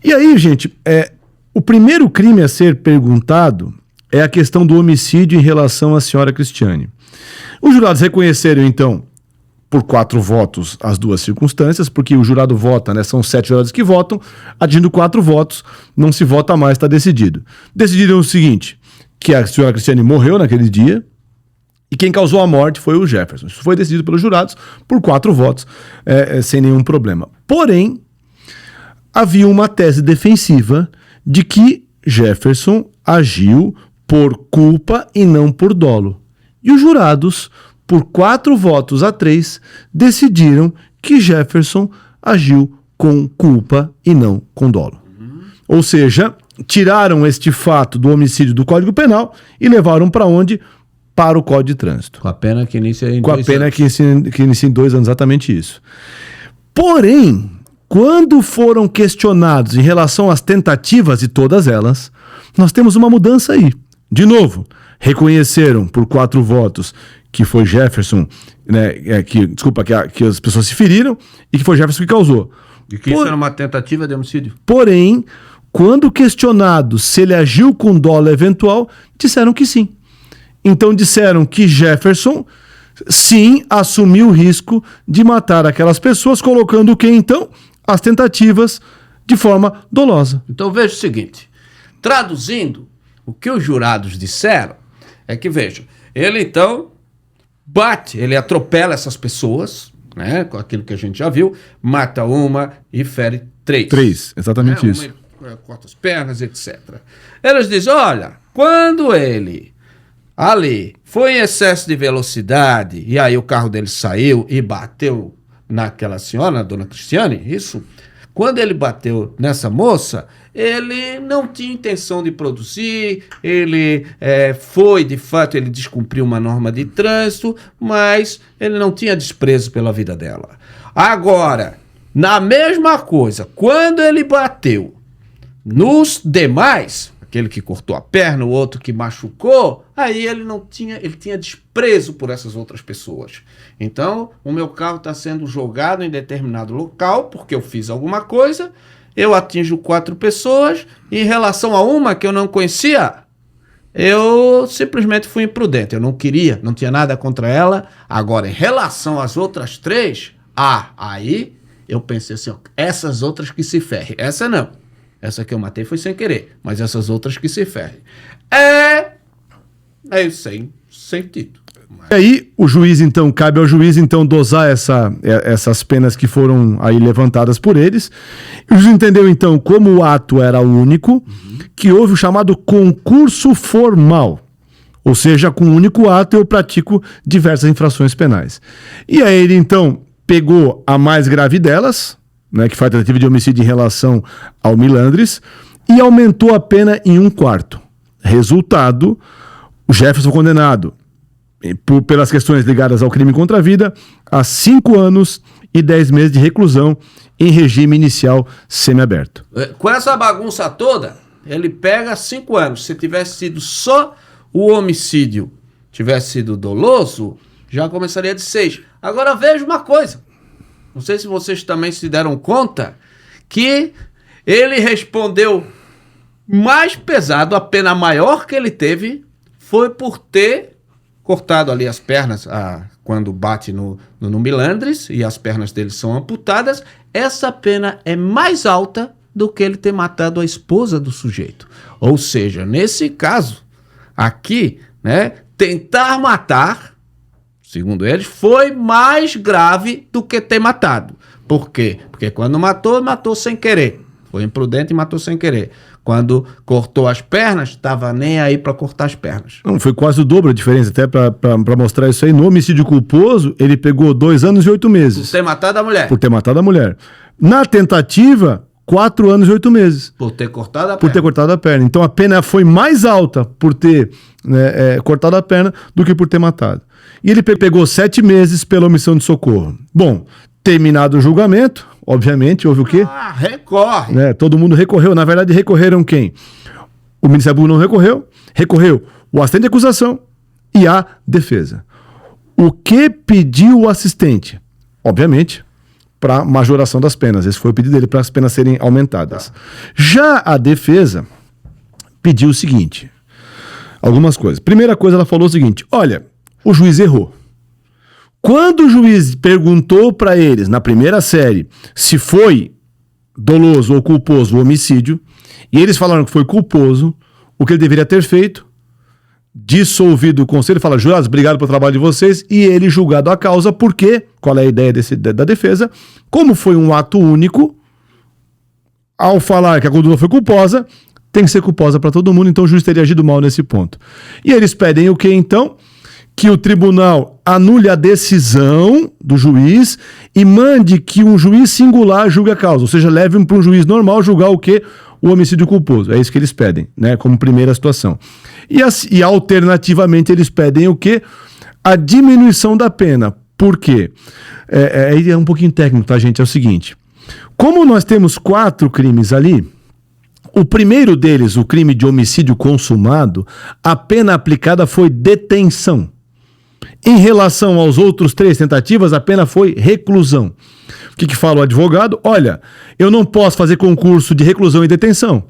S1: E aí, gente, o primeiro crime a ser perguntado é a questão do homicídio em relação à senhora Cristiane. Os jurados reconheceram, então, por 4 votos as duas circunstâncias, porque o jurado vota, né? São 7 jurados que votam, atingindo 4 votos, não se vota mais, está decidido. Decidiram o seguinte, que a senhora Cristiane morreu naquele dia, e quem causou a morte foi o Jefferson. Isso foi decidido pelos jurados por 4 votos, sem nenhum problema. Porém, havia uma tese defensiva de que Jefferson agiu por culpa e não por dolo. E os jurados, por 4 votos a 3, decidiram que Jefferson agiu com culpa e não com dolo. Ou seja, tiraram este fato do homicídio do Código Penal e levaram para onde? Para o Código de Trânsito.
S2: Com a pena que inicia em 2 anos.
S1: Com a pena que inicia em 2 anos, exatamente isso. Porém, quando foram questionados em relação às tentativas de todas elas, nós temos uma mudança aí. De novo, reconheceram por 4 votos que foi Jefferson, né, que as pessoas se feriram e que foi Jefferson que causou.
S2: E que isso era uma tentativa de homicídio.
S1: Porém, quando questionado se ele agiu com dolo eventual, disseram que sim. Então disseram que Jefferson, sim, assumiu o risco de matar aquelas pessoas, colocando o que então? As tentativas de forma dolosa.
S2: Então veja o seguinte, traduzindo, o que os jurados disseram é que, veja, ele então bate, ele atropela essas pessoas, né, com aquilo que a gente já viu, mata uma e fere 3.
S1: 3, exatamente isso.
S2: Corta as pernas, etc. Eles dizem, olha, quando ele ali foi em excesso de velocidade e aí o carro dele saiu e bateu naquela senhora, na dona Cristiane, isso, quando ele bateu nessa moça, ele não tinha intenção de produzir, ele foi, de fato, ele descumpriu uma norma de trânsito, mas ele não tinha desprezo pela vida dela. Agora, na mesma coisa, quando ele bateu nos demais, aquele que cortou a perna, o outro que machucou, aí ele tinha desprezo por essas outras pessoas. Então, o meu carro está sendo jogado em determinado local, porque eu fiz alguma coisa, eu atinjo 4 pessoas, e em relação a uma que eu não conhecia, eu simplesmente fui imprudente, eu não queria, não tinha nada contra ela. Agora, em relação às outras 3, aí eu pensei assim, ó, essas outras que se ferrem, essa não. Essa que eu matei foi sem querer, mas essas outras que se ferrem. Sem sentido.
S1: E aí, cabe ao juiz, então, dosar essas penas que foram aí levantadas por eles. O juiz entendeu, então, como o ato era único, que houve o chamado concurso formal. Ou seja, com um único ato eu pratico diversas infrações penais. E aí ele, então, pegou a mais grave delas, né, que foi a tentativa de homicídio em relação ao Milandres, e aumentou a pena em 1/4. Resultado, o Jefferson foi condenado pelas questões ligadas ao crime contra a vida a 5 anos e 10 meses de reclusão em regime inicial semiaberto.
S2: Com essa bagunça toda, ele pega 5 anos. Se tivesse sido só o homicídio, tivesse sido doloso, já começaria de 6. Agora veja uma coisa. Não sei se vocês também se deram conta que ele respondeu mais pesado, a pena maior que ele teve foi por ter cortado ali as pernas quando bate no Milandres e as pernas dele são amputadas. Essa pena é mais alta do que ele ter matado a esposa do sujeito. Ou seja, nesse caso aqui, né, tentar matar, segundo eles, foi mais grave do que ter matado. Por quê? Porque quando matou sem querer. Foi imprudente e matou sem querer. Quando cortou as pernas, estava nem aí para cortar as pernas.
S1: Não, foi quase o dobro a diferença, até para mostrar isso aí. No homicídio culposo, ele pegou 2 anos e 8 meses.
S2: Por ter matado a mulher.
S1: Por ter matado a mulher. Na tentativa, 4 anos e 8 meses.
S2: Por ter cortado a perna.
S1: Por ter cortado a perna. Então a pena foi mais alta por ter cortado a perna do que por ter matado. E ele pegou 7 meses pela omissão de socorro. Bom, terminado o julgamento, obviamente, houve o quê?
S2: Recorre.
S1: Todo mundo recorreu. Na verdade, recorreram quem? O Ministério Público não recorreu. Recorreu o assistente de acusação e a defesa. O que pediu o assistente? Obviamente, para majoração das penas. Esse foi o pedido dele, para as penas serem aumentadas. Tá. Já a defesa pediu o seguinte, algumas coisas. Primeira coisa, ela falou o seguinte, olha, o juiz errou. Quando o juiz perguntou para eles, na primeira série, se foi doloso ou culposo o homicídio, e eles falaram que foi culposo, o que ele deveria ter feito, dissolvido o conselho, fala, jurados, obrigado pelo trabalho de vocês, e ele julgado a causa, porque, qual é a ideia da defesa, como foi um ato único, ao falar que a conduta foi culposa, tem que ser culposa para todo mundo, então o juiz teria agido mal nesse ponto. E eles pedem o que então? Que o tribunal anule a decisão do juiz e mande que um juiz singular julgue a causa, ou seja, leve para um juiz normal julgar o quê? O homicídio culposo. É isso que eles pedem, né? Como primeira situação. E alternativamente eles pedem o quê? A diminuição da pena. Por quê? É um pouquinho técnico, tá, gente? É o seguinte. Como nós temos 4 crimes ali, o primeiro deles, o crime de homicídio consumado, a pena aplicada foi detenção. Em relação aos outros 3 tentativas, a pena foi reclusão. O que fala o advogado? Olha, eu não posso fazer concurso de reclusão e detenção.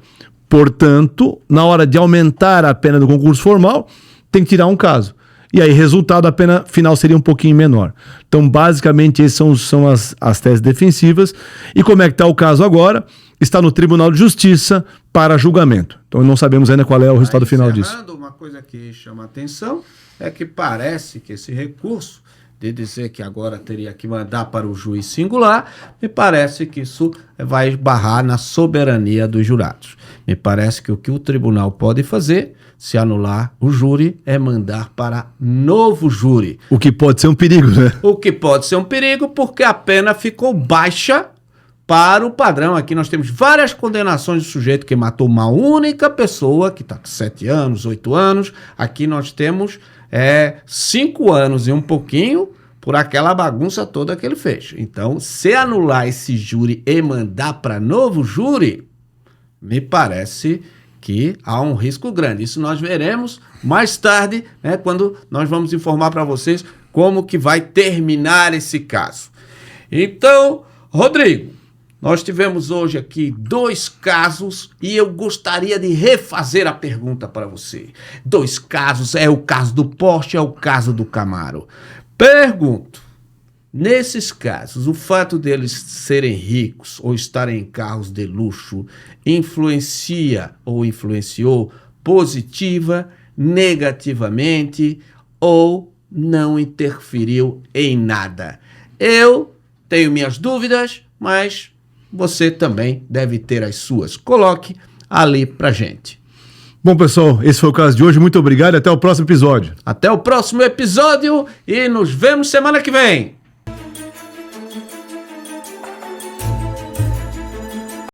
S1: Portanto, na hora de aumentar a pena do concurso formal, tem que tirar um caso. E aí, resultado, a pena final seria um pouquinho menor. Então, basicamente, essas são as teses defensivas. E como é que está o caso agora? Está no Tribunal de Justiça para julgamento. Então, não sabemos ainda qual é o resultado final disso.
S2: Uma coisa que chama atenção é que parece que esse recurso de dizer que agora teria que mandar para o juiz singular, me parece que isso vai esbarrar na soberania dos jurados. Me parece que o que o tribunal pode fazer, se anular o júri, é mandar para novo júri.
S1: O que pode ser um perigo, né?
S2: O que pode ser um perigo porque a pena ficou baixa para o padrão. Aqui nós temos várias condenações de sujeito que matou uma única pessoa, que está com 7 anos, 8 anos. Aqui nós temos 5 anos e um pouquinho por aquela bagunça toda que ele fez. Então, se anular esse júri e mandar para novo júri, me parece que há um risco grande. Isso nós veremos mais tarde, né, quando nós vamos informar para vocês como que vai terminar esse caso. Então, Rodrigo, nós tivemos hoje aqui 2 casos e eu gostaria de refazer a pergunta para você. 2 casos, é o caso do Porsche, é o caso do Camaro. Pergunto, nesses casos, o fato deles serem ricos ou estarem em carros de luxo influencia ou influenciou positiva, negativamente ou não interferiu em nada? Eu tenho minhas dúvidas, mas você também deve ter as suas. Coloque ali pra gente.
S1: Bom, pessoal, esse foi o caso de hoje. Muito obrigado e até o próximo episódio.
S2: Até o próximo episódio e nos vemos semana que vem.